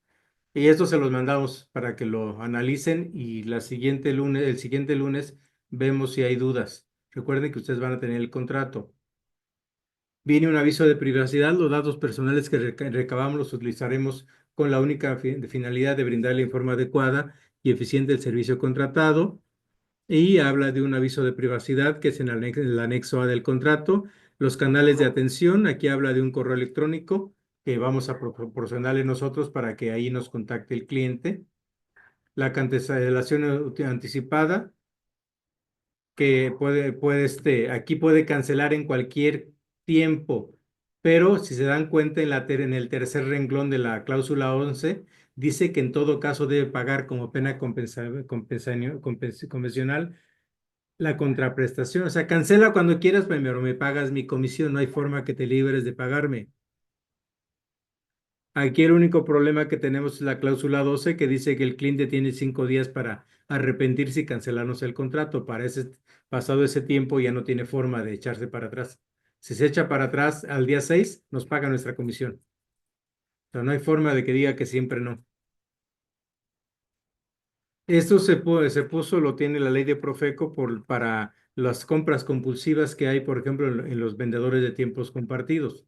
Y esto se los mandamos para que lo analicen y el siguiente lunes vemos si hay dudas. Recuerden que ustedes van a tener el contrato. Viene un aviso de privacidad. Los datos personales que recabamos los utilizaremos con la única finalidad de brindarle en forma adecuada y eficiente el servicio contratado. Y habla de un aviso de privacidad que es en el anexo A del contrato. Los canales de atención, aquí habla de un correo electrónico que vamos a proporcionarle nosotros para que ahí nos contacte el cliente. La cancelación anticipada, que aquí puede cancelar en cualquier tiempo, pero si se dan cuenta en el tercer renglón de la cláusula 11, dice que en todo caso debe pagar como pena convencional la contraprestación. O sea, cancela cuando quieras, pero me pagas mi comisión, no hay forma que te libres de pagarme. Aquí el único problema que tenemos es la cláusula 12, que dice que el cliente tiene 5 días para arrepentirse y cancelarnos el contrato. Pasado ese tiempo ya no tiene forma de echarse para atrás. Si se echa para atrás al día 6, nos paga nuestra comisión. O sea, no hay forma de que diga que siempre no. Esto se puso, lo tiene la ley de Profeco para las compras compulsivas que hay, por ejemplo, en los vendedores de tiempos compartidos,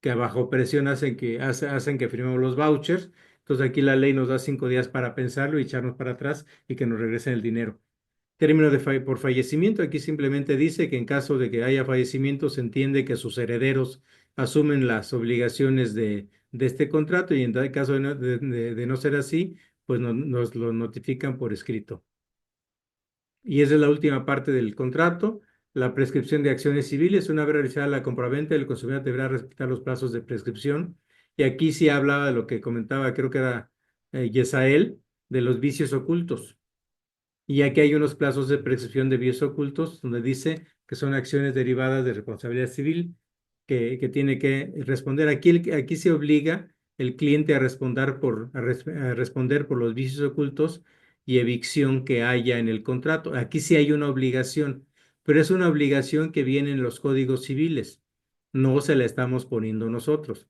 que a bajo presión hacen que firmemos los vouchers. Entonces aquí la ley nos da 5 días para pensarlo y echarnos para atrás y que nos regresen el dinero. Término por fallecimiento, aquí simplemente dice que en caso de que haya fallecimiento se entiende que sus herederos asumen las obligaciones de este contrato y en caso de no ser así, pues nos lo notifican por escrito. Y esa es la última parte del contrato. la prescripción de acciones civiles. Una vez realizada la compraventa, el consumidor deberá respetar los plazos de prescripción. Y aquí sí hablaba de lo que comentaba, creo que era Yesael, de los vicios ocultos. Y aquí hay unos plazos de prescripción de vicios ocultos, donde dice que son acciones derivadas de responsabilidad civil que tiene que responder. Aquí se obliga el cliente a responder a responder por los vicios ocultos y evicción que haya en el contrato. Aquí sí hay una obligación, pero es una obligación que viene en los códigos civiles. No se la estamos poniendo nosotros.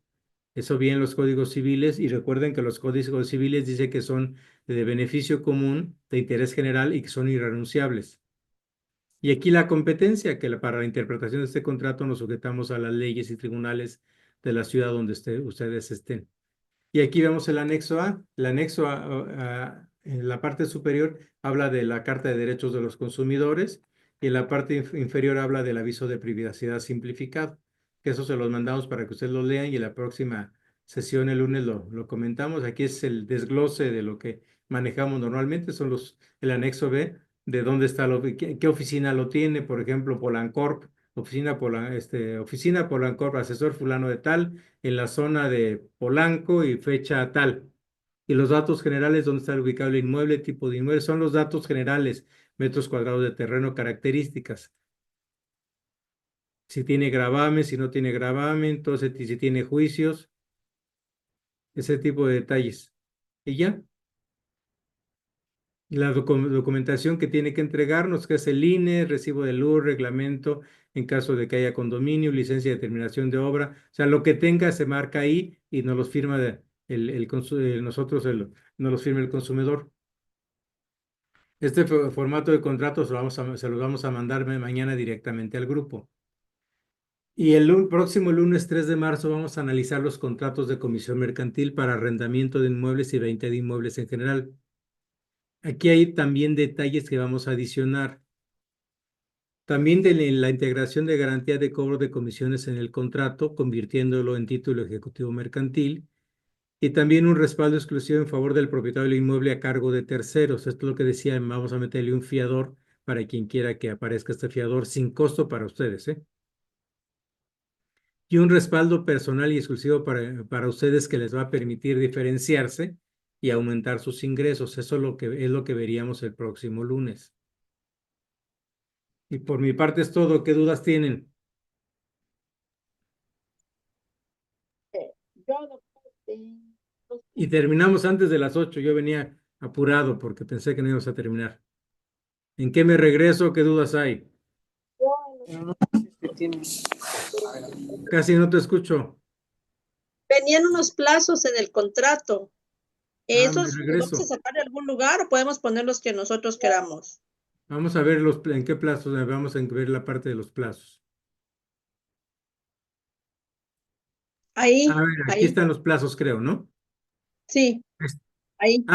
Eso viene en los códigos civiles y recuerden que los códigos civiles dicen que son de beneficio común, de interés general y que son irrenunciables. Y aquí la competencia, que para la interpretación de este contrato nos sujetamos a las leyes y tribunales de la ciudad donde ustedes estén. Y aquí vemos el anexo A. El anexo A, en la parte superior habla de la Carta de Derechos de los Consumidores y en la parte inferior habla del aviso de privacidad simplificado. Que eso se los mandamos para que ustedes lo lean y en la próxima sesión el lunes lo comentamos. Aquí es el desglose de lo que manejamos normalmente, son el anexo B, de dónde está, qué oficina lo tiene, por ejemplo, Polancorp, oficina Polancorp, asesor fulano de tal, en la zona de Polanco y fecha tal. Y los datos generales, dónde está ubicado el inmueble, tipo de inmueble, son los datos generales, metros cuadrados de terreno, características. Si tiene gravamen, si no tiene gravamen, entonces si tiene juicios, ese tipo de detalles. Y ya. La documentación que tiene que entregarnos, que es el INE, recibo de luz, reglamento, en caso de que haya condominio, licencia de terminación de obra. O sea, lo que tenga se marca ahí y nos los firma nos los firma el consumidor. Este formato de contrato se los vamos a mandar mañana directamente al grupo. Y el próximo lunes 3 de marzo vamos a analizar los contratos de comisión mercantil para arrendamiento de inmuebles y venta de inmuebles en general. Aquí hay también detalles que vamos a adicionar. También de la integración de garantía de cobro de comisiones en el contrato, convirtiéndolo en título ejecutivo mercantil. Y también un respaldo exclusivo en favor del propietario del inmueble a cargo de terceros. Esto es lo que decía, vamos a meterle un fiador para quien quiera que aparezca este fiador sin costo para ustedes, ¿eh? Y un respaldo personal y exclusivo para ustedes que les va a permitir diferenciarse y aumentar sus ingresos. Eso es lo que veríamos el próximo lunes. Y por mi parte es todo. ¿Qué dudas tienen? Y terminamos antes de las 8. Yo venía apurado porque pensé que no íbamos a terminar. ¿En qué me regreso? ¿Qué dudas hay? Casi no te escucho. Venían unos plazos en el contrato. me ¿Esos los regreso. vamos a sacar de algún lugar o podemos poner los que nosotros queramos? Vamos a ver en qué plazos, vamos a ver la parte de los plazos. Ahí, A ver, aquí ahí, están los plazos, creo, ¿no? sí, ahí.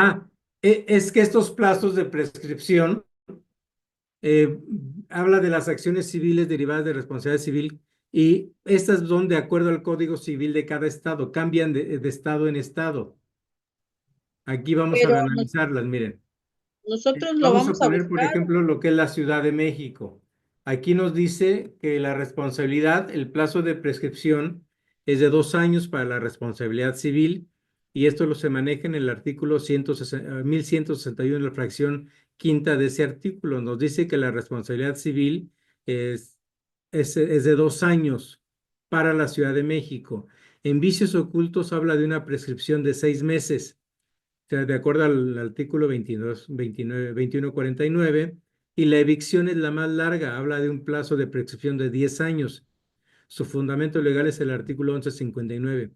Es que estos plazos de prescripción habla de las acciones civiles derivadas de responsabilidad civil y estas son de acuerdo al Código Civil de cada estado, cambian de estado en estado. Aquí vamos Pero a analizarlas, miren. nosotros lo Vamos a vamos a poner, por buscar. ejemplo, lo que es la Ciudad de México. Aquí nos dice que la responsabilidad, el plazo de prescripción es de 2 años para la responsabilidad civil y esto se maneja en el artículo 1161 en la fracción quinta de ese artículo. Nos dice que la responsabilidad civil es de 2 años para la Ciudad de México. En vicios ocultos habla de una prescripción de 6 meses. O sea, de acuerdo al artículo 2149, y la evicción es la más larga, habla de un plazo de prescripción de 10 años. Su fundamento legal es el artículo 1159.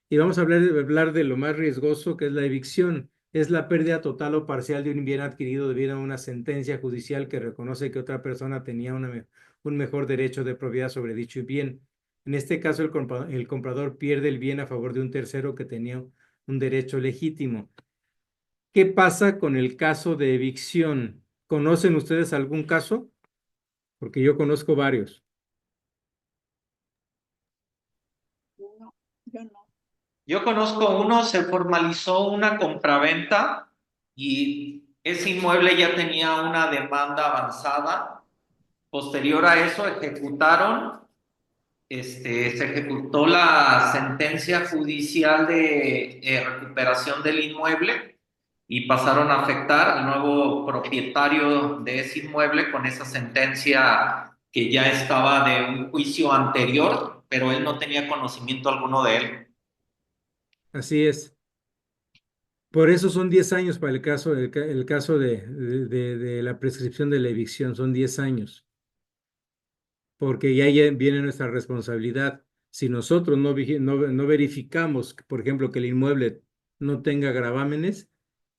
Y vamos a hablar de lo más riesgoso, que es la evicción. Es la pérdida total o parcial de un bien adquirido debido a una sentencia judicial que reconoce que otra persona tenía un mejor derecho de propiedad sobre dicho bien. En este caso, el comprador pierde el bien a favor de un tercero que tenía un derecho legítimo. ¿Qué pasa con el caso de evicción? ¿Conocen ustedes algún caso? Porque yo conozco varios. No, yo no. Yo conozco uno, se formalizó una compraventa y ese inmueble ya tenía una demanda avanzada Posterior a eso se ejecutó la sentencia judicial de recuperación del inmueble y pasaron a afectar al nuevo propietario de ese inmueble con esa sentencia que ya estaba de un juicio anterior, pero él no tenía conocimiento alguno de él. Así es. Por eso son 10 años para el caso de la prescripción de la evicción, son 10 años, porque ya viene nuestra responsabilidad. Si nosotros no verificamos, por ejemplo, que el inmueble no tenga gravámenes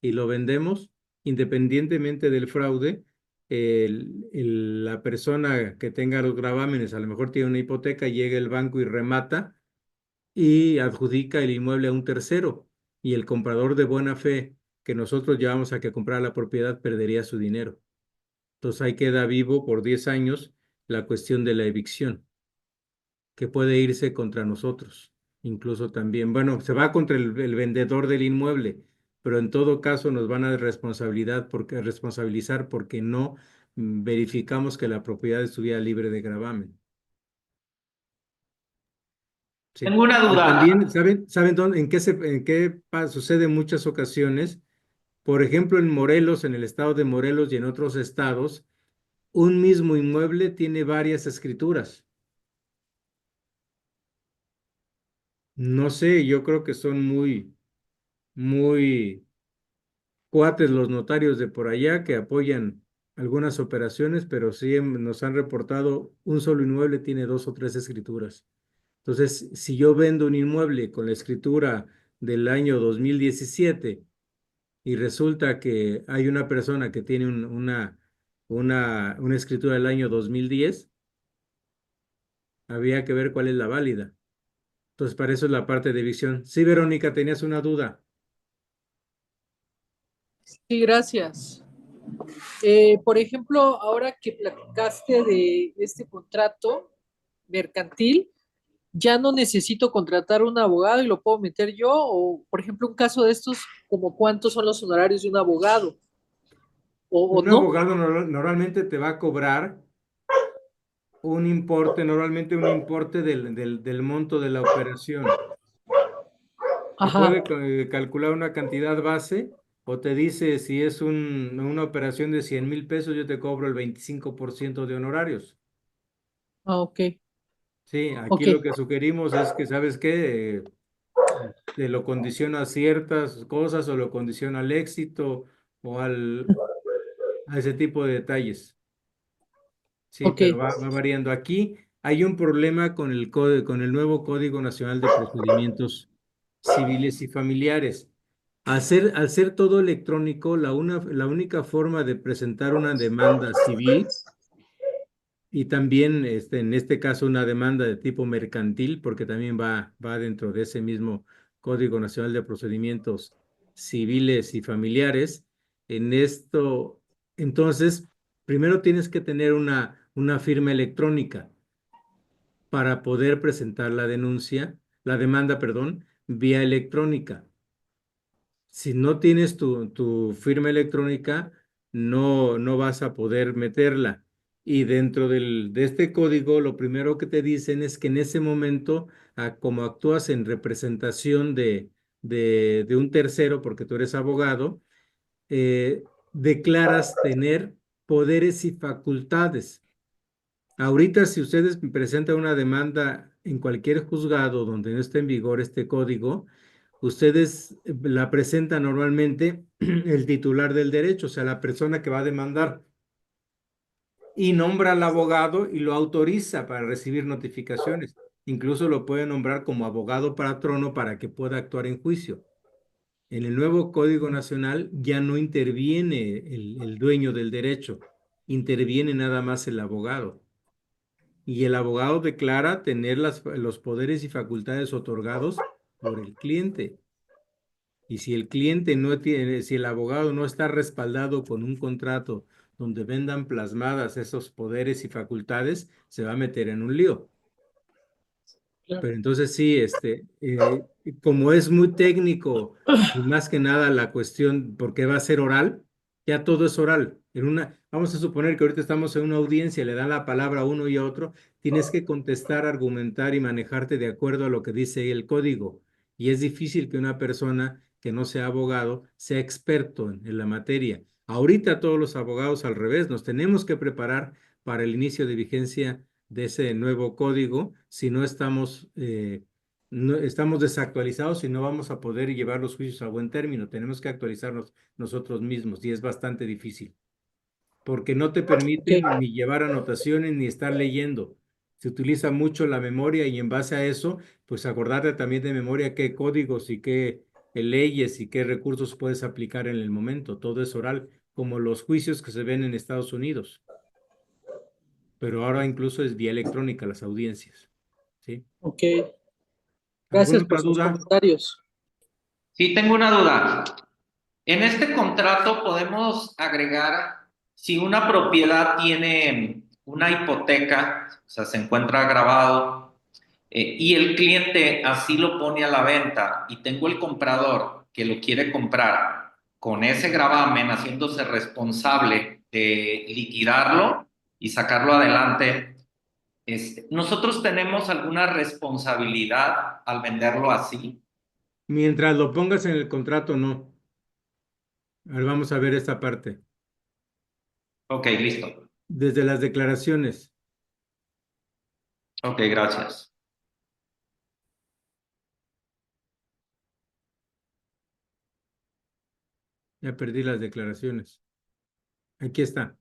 y lo vendemos, independientemente del fraude, la persona que tenga los gravámenes, a lo mejor tiene una hipoteca, llega el banco y remata y adjudica el inmueble a un tercero, y el comprador de buena fe que nosotros llevamos a que comprara la propiedad perdería su dinero. Entonces ahí queda vivo por 10 años la cuestión de la evicción, que puede irse contra nosotros, incluso también. Bueno, se va contra el vendedor del inmueble, pero en todo caso nos van a responsabilizar porque no verificamos que la propiedad estuviera libre de gravamen. Sí. Tengo una duda. También, ¿saben dónde, en qué sucede en muchas ocasiones? Por ejemplo, en Morelos, en el estado de Morelos y en otros estados, un mismo inmueble tiene varias escrituras. No sé, yo creo que son muy cuates los notarios de por allá que apoyan algunas operaciones, pero sí nos han reportado un solo inmueble tiene 2 o 3 escrituras. Entonces, si yo vendo un inmueble con la escritura del año 2017 y resulta que hay una persona que tiene una escritura del año 2010, habría que ver cuál es la válida. Entonces, para eso es la parte de evicción. Sí, Verónica, tenías una duda. Sí, gracias. Por ejemplo, ahora que platicaste de este contrato mercantil, ya no necesito contratar un abogado y lo puedo meter yo, o por ejemplo, un caso de estos, como cuántos son los honorarios de un abogado, o Un no. abogado normalmente te va a cobrar un importe, normalmente un importe del monto de la operación. Te Ajá, puede calcular una cantidad base o te dice si es una operación de 100,000 pesos, yo te cobro el 25% de honorarios. ok, Sí, aquí ok, lo que sugerimos es que, ¿sabes qué? Te lo condiciona a ciertas cosas o lo condiciona al éxito o a ese tipo de detalles. Sí, ok. pero va variando. Aquí hay un problema con con el nuevo Código Nacional de Procedimientos Civiles y Familiares. Al ser todo electrónico, la única forma de presentar una demanda civil y también en este caso una demanda de tipo mercantil, porque también va dentro de ese mismo Código Nacional de Procedimientos Civiles y Familiares, en esto, entonces, primero tienes que tener una firma electrónica para poder presentar la demanda, perdón, vía electrónica. Si no tienes tu firma electrónica, no vas a poder meterla. Y dentro de este código, lo primero que te dicen es que en ese momento, como actúas en representación de un tercero, porque tú eres abogado, declaras tener poderes y facultades. Ahorita, si ustedes presentan una demanda en cualquier juzgado donde no esté en vigor este código, ustedes la presentan normalmente el titular del derecho, o sea, la persona que va a demandar, y nombra al abogado y lo autoriza para recibir notificaciones. Incluso lo puede nombrar como abogado patrono para que pueda actuar en juicio. En el nuevo Código Nacional ya no interviene el dueño del derecho, interviene nada más el abogado. Y el abogado declara tener los poderes y facultades otorgados por el cliente. Y si el cliente no tiene, si el abogado no está respaldado con un contrato donde vendan plasmadas esos poderes y facultades, se va a meter en un lío. Pero entonces sí, como es muy técnico y más que nada la cuestión, porque va a ser oral, ya todo es oral. vamos a suponer que ahorita estamos en una audiencia, le dan la palabra a uno y a otro, tienes que contestar, argumentar y manejarte de acuerdo a lo que dice el código. Y es difícil que una persona que no sea abogado sea experto en la materia. Ahorita todos los abogados al revés, nos tenemos que preparar para el inicio de vigencia de ese nuevo código, si no estamos, no, estamos desactualizados y no vamos a poder llevar los juicios a buen término. Tenemos que actualizarnos nosotros mismos y es bastante difícil, porque no te permiten ni llevar anotaciones ni estar leyendo. Se utiliza mucho la memoria y en base a eso, pues acordarte también de memoria qué códigos y qué leyes y qué recursos puedes aplicar en el momento. Todo es oral, como los juicios que se ven en Estados Unidos. Pero ahora incluso es vía electrónica las audiencias. ¿Sí? Ok. ¿Alguna Gracias por otra sus duda? comentarios. Sí, tengo una duda. En este contrato podemos agregar si una propiedad tiene una hipoteca, o sea, se encuentra grabado, y el cliente así lo pone a la venta y tengo el comprador que lo quiere comprar con ese gravamen haciéndose responsable de liquidarlo y sacarlo adelante. ¿Nosotros tenemos alguna responsabilidad al venderlo así? Mientras lo pongas en el contrato, no. A ver, vamos a ver esta parte. Ok, listo. Desde las declaraciones. Ok, gracias. Ya perdí las declaraciones. Aquí está.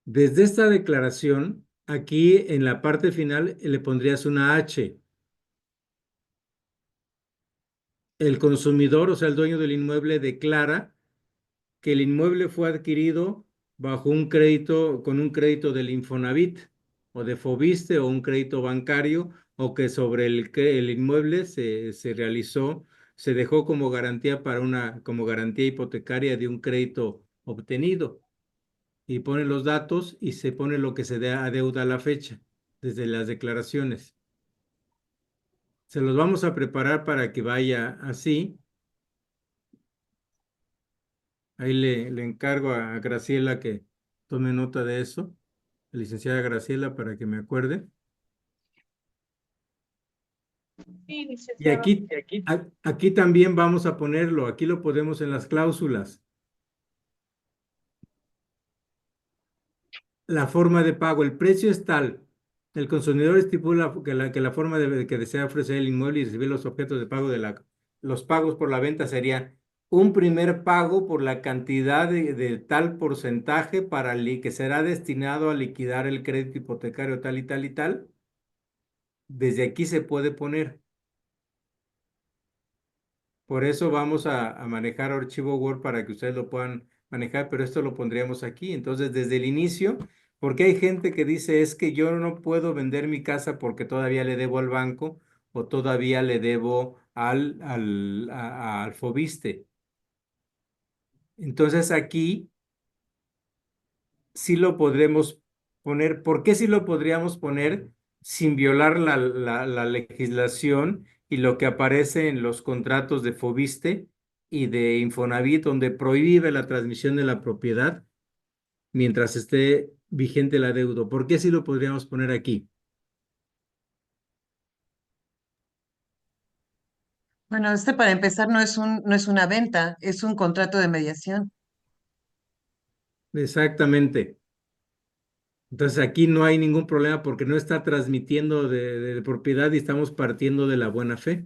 Desde esta declaración, aquí en la parte final le pondrías una H. El consumidor, o sea, el dueño del inmueble, declara que el inmueble fue adquirido bajo un crédito, con un crédito del Infonavit o de Fobiste o un crédito bancario, o que sobre el inmueble se realizó, se dejó como garantía para como garantía hipotecaria de un crédito obtenido. Y pone los datos y se pone lo que se adeuda a la fecha, desde las declaraciones. Se los vamos a preparar para que vaya así. Ahí le encargo a Graciela que tome nota de eso, la licenciada Graciela, para que me acuerde. Sí, Y licenciado. aquí también vamos a ponerlo, aquí lo ponemos en las cláusulas. La forma de pago, el precio es tal. El consumidor estipula que la forma que desea ofrecer el inmueble y recibir los objetos de pago los pagos por la venta serían un primer pago por la cantidad de tal porcentaje que será destinado a liquidar el crédito hipotecario tal y tal y tal. Desde aquí se puede poner. Por eso vamos a manejar archivo Word para que ustedes lo puedan manejar, pero esto lo pondríamos aquí. Entonces, desde el inicio, porque hay gente que dice, es que yo no puedo vender mi casa porque todavía le debo al banco o todavía le debo al Fobiste. Entonces, aquí sí lo podremos poner. ¿Por qué sí lo podríamos poner sin violar la legislación y lo que aparece en los contratos de Fobiste y de Infonavit, donde prohíbe la transmisión de la propiedad mientras esté vigente la deuda? ¿Por qué sí lo podríamos poner aquí? Bueno, para empezar no es una venta, es un contrato de mediación. Exactamente. Entonces aquí no hay ningún problema porque no está transmitiendo de propiedad y estamos partiendo de la buena fe.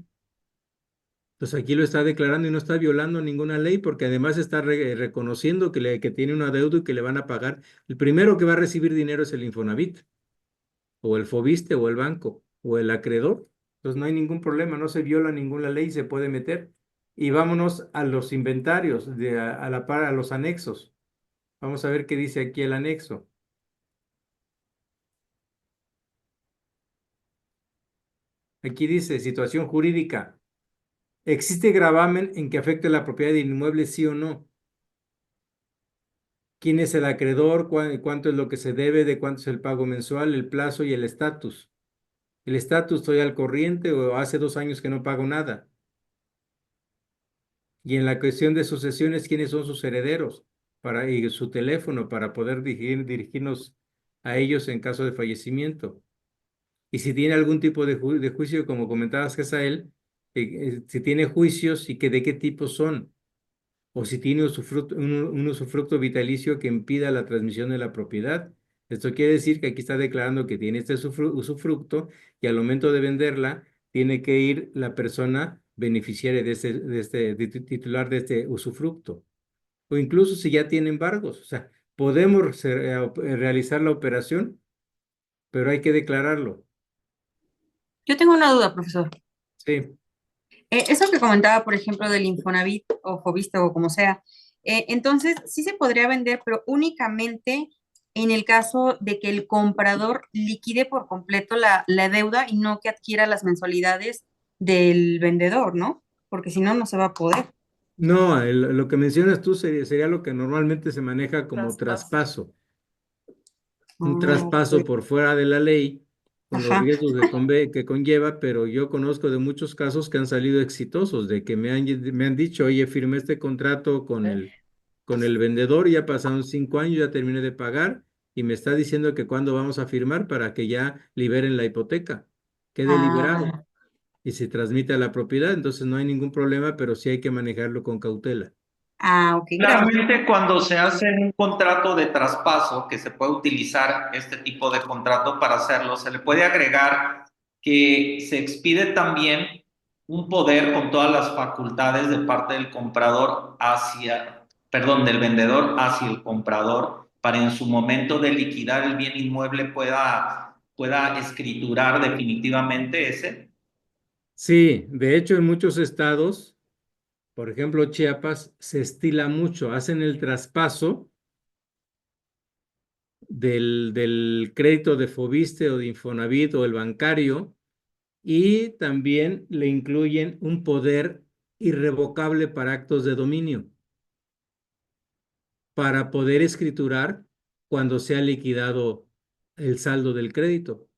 Entonces aquí lo está declarando y no está violando ninguna ley porque además está reconociendo que tiene una deuda y que le van a pagar. El primero que va a recibir dinero es el Infonavit o el Fobiste o el banco o el acreedor. Entonces no hay ningún problema, no se viola ninguna ley, se puede meter. Y vámonos a los inventarios, a la par, a los anexos. Vamos a ver qué dice aquí el anexo. Aquí dice situación jurídica. ¿Existe gravamen en que afecte la propiedad del inmueble, sí o no? ¿Quién es el acreedor? ¿Cuánto es lo que se debe? ¿De cuánto es el pago mensual? El plazo y el estatus. El estatus, estoy al corriente o hace 2 años que no pago nada. Y en la cuestión de sucesiones, ¿quiénes son sus herederos? Y su teléfono para poder dirigirnos a ellos en caso de fallecimiento. Y si tiene algún tipo de juicio, como comentabas, Gesael, si tiene juicios y de qué tipo son. O si tiene un usufructo vitalicio que impida la transmisión de la propiedad. Esto quiere decir que aquí está declarando que tiene este usufructo y al momento de venderla tiene que ir la persona beneficiaria titular de este usufructo. O incluso si ya tiene embargos. O sea, podemos realizar la operación, pero hay que declararlo. Yo tengo una duda, profesor. Sí. Eso que comentaba, por ejemplo, del Infonavit o Fovista o como sea, entonces sí se podría vender, pero únicamente en el caso de que el comprador liquide por completo la deuda y no que adquiera las mensualidades del vendedor, ¿no? Porque si no, no se va a poder. No, lo que mencionas tú sería lo que normalmente se maneja como traspaso. Un traspaso por fuera de la ley, con los riesgos que conlleva, pero yo conozco de muchos casos que han salido exitosos, de que me han dicho, oye, firmé este contrato con el vendedor, ya pasaron 5 años, ya terminé de pagar, y me está diciendo que cuándo vamos a firmar para que ya liberen la hipoteca, quede liberado, y se transmite a la propiedad, entonces no hay ningún problema, pero sí hay que manejarlo con cautela. Ok. Claramente cuando se hace un contrato de traspaso, que se puede utilizar este tipo de contrato para hacerlo, se le puede agregar que se expide también un poder con todas las facultades de parte del del vendedor hacia el comprador, para en su momento de liquidar el bien inmueble pueda escriturar definitivamente ese. Sí, de hecho en muchos estados, por ejemplo, Chiapas, se estila mucho, hacen el traspaso del crédito de Foviste o de Infonavit o el bancario y también le incluyen un poder irrevocable para actos de dominio para poder escriturar cuando se ha liquidado el saldo del crédito.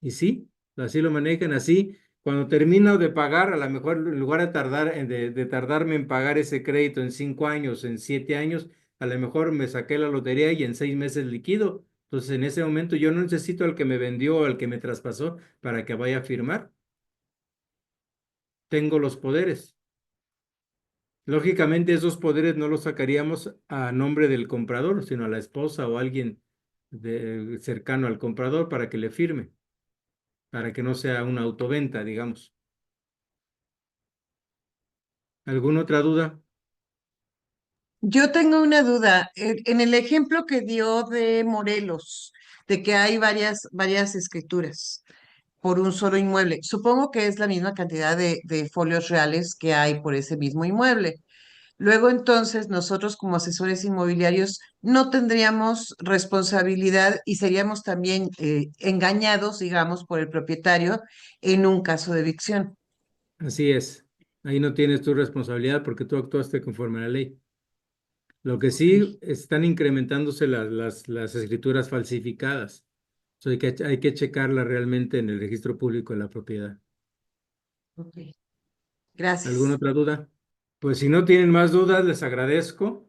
Y sí, así lo manejan, así. Cuando termino de pagar, a lo mejor en lugar de tardarme en pagar ese crédito en 5 años, en 7 años, a lo mejor me saqué la lotería y en 6 meses liquido. Entonces, en ese momento yo no necesito al que me vendió o al que me traspasó para que vaya a firmar. Tengo los poderes. Lógicamente, esos poderes no los sacaríamos a nombre del comprador, sino a la esposa o alguien cercano al comprador para que le firme, para que no sea una autoventa, digamos. ¿Alguna otra duda? Yo tengo una duda. En el ejemplo que dio de Morelos, de que hay varias escrituras por un solo inmueble, supongo que es la misma cantidad de folios reales que hay por ese mismo inmueble. Luego entonces nosotros como asesores inmobiliarios no tendríamos responsabilidad y seríamos también engañados, digamos, por el propietario en un caso de evicción. Así es. Ahí no tienes tu responsabilidad porque tú actuaste conforme a la ley. Lo que sí están incrementándose las escrituras falsificadas. Hay que checarla realmente en el registro público de la propiedad. Ok. Gracias. ¿Alguna otra duda? Pues si no tienen más dudas, les agradezco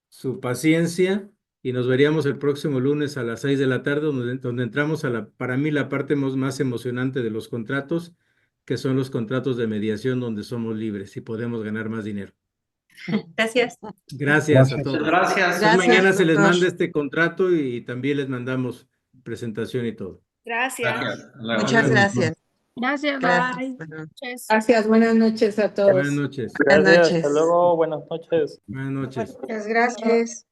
su paciencia y nos veríamos el próximo lunes a las 6 de la tarde, donde entramos para mí, la parte más emocionante de los contratos, que son los contratos de mediación donde somos libres y podemos ganar más dinero. Gracias. Gracias a todos. Gracias. Mañana se les doctor. manda este contrato y también les mandamos presentación y todo. Gracias. Muchas gracias. Gracias, Gracias. bye. Bueno, Gracias, buenas noches a todos. Buenas noches. buenas Gracias, noches. hasta luego, buenas noches. Buenas noches. Muchas gracias.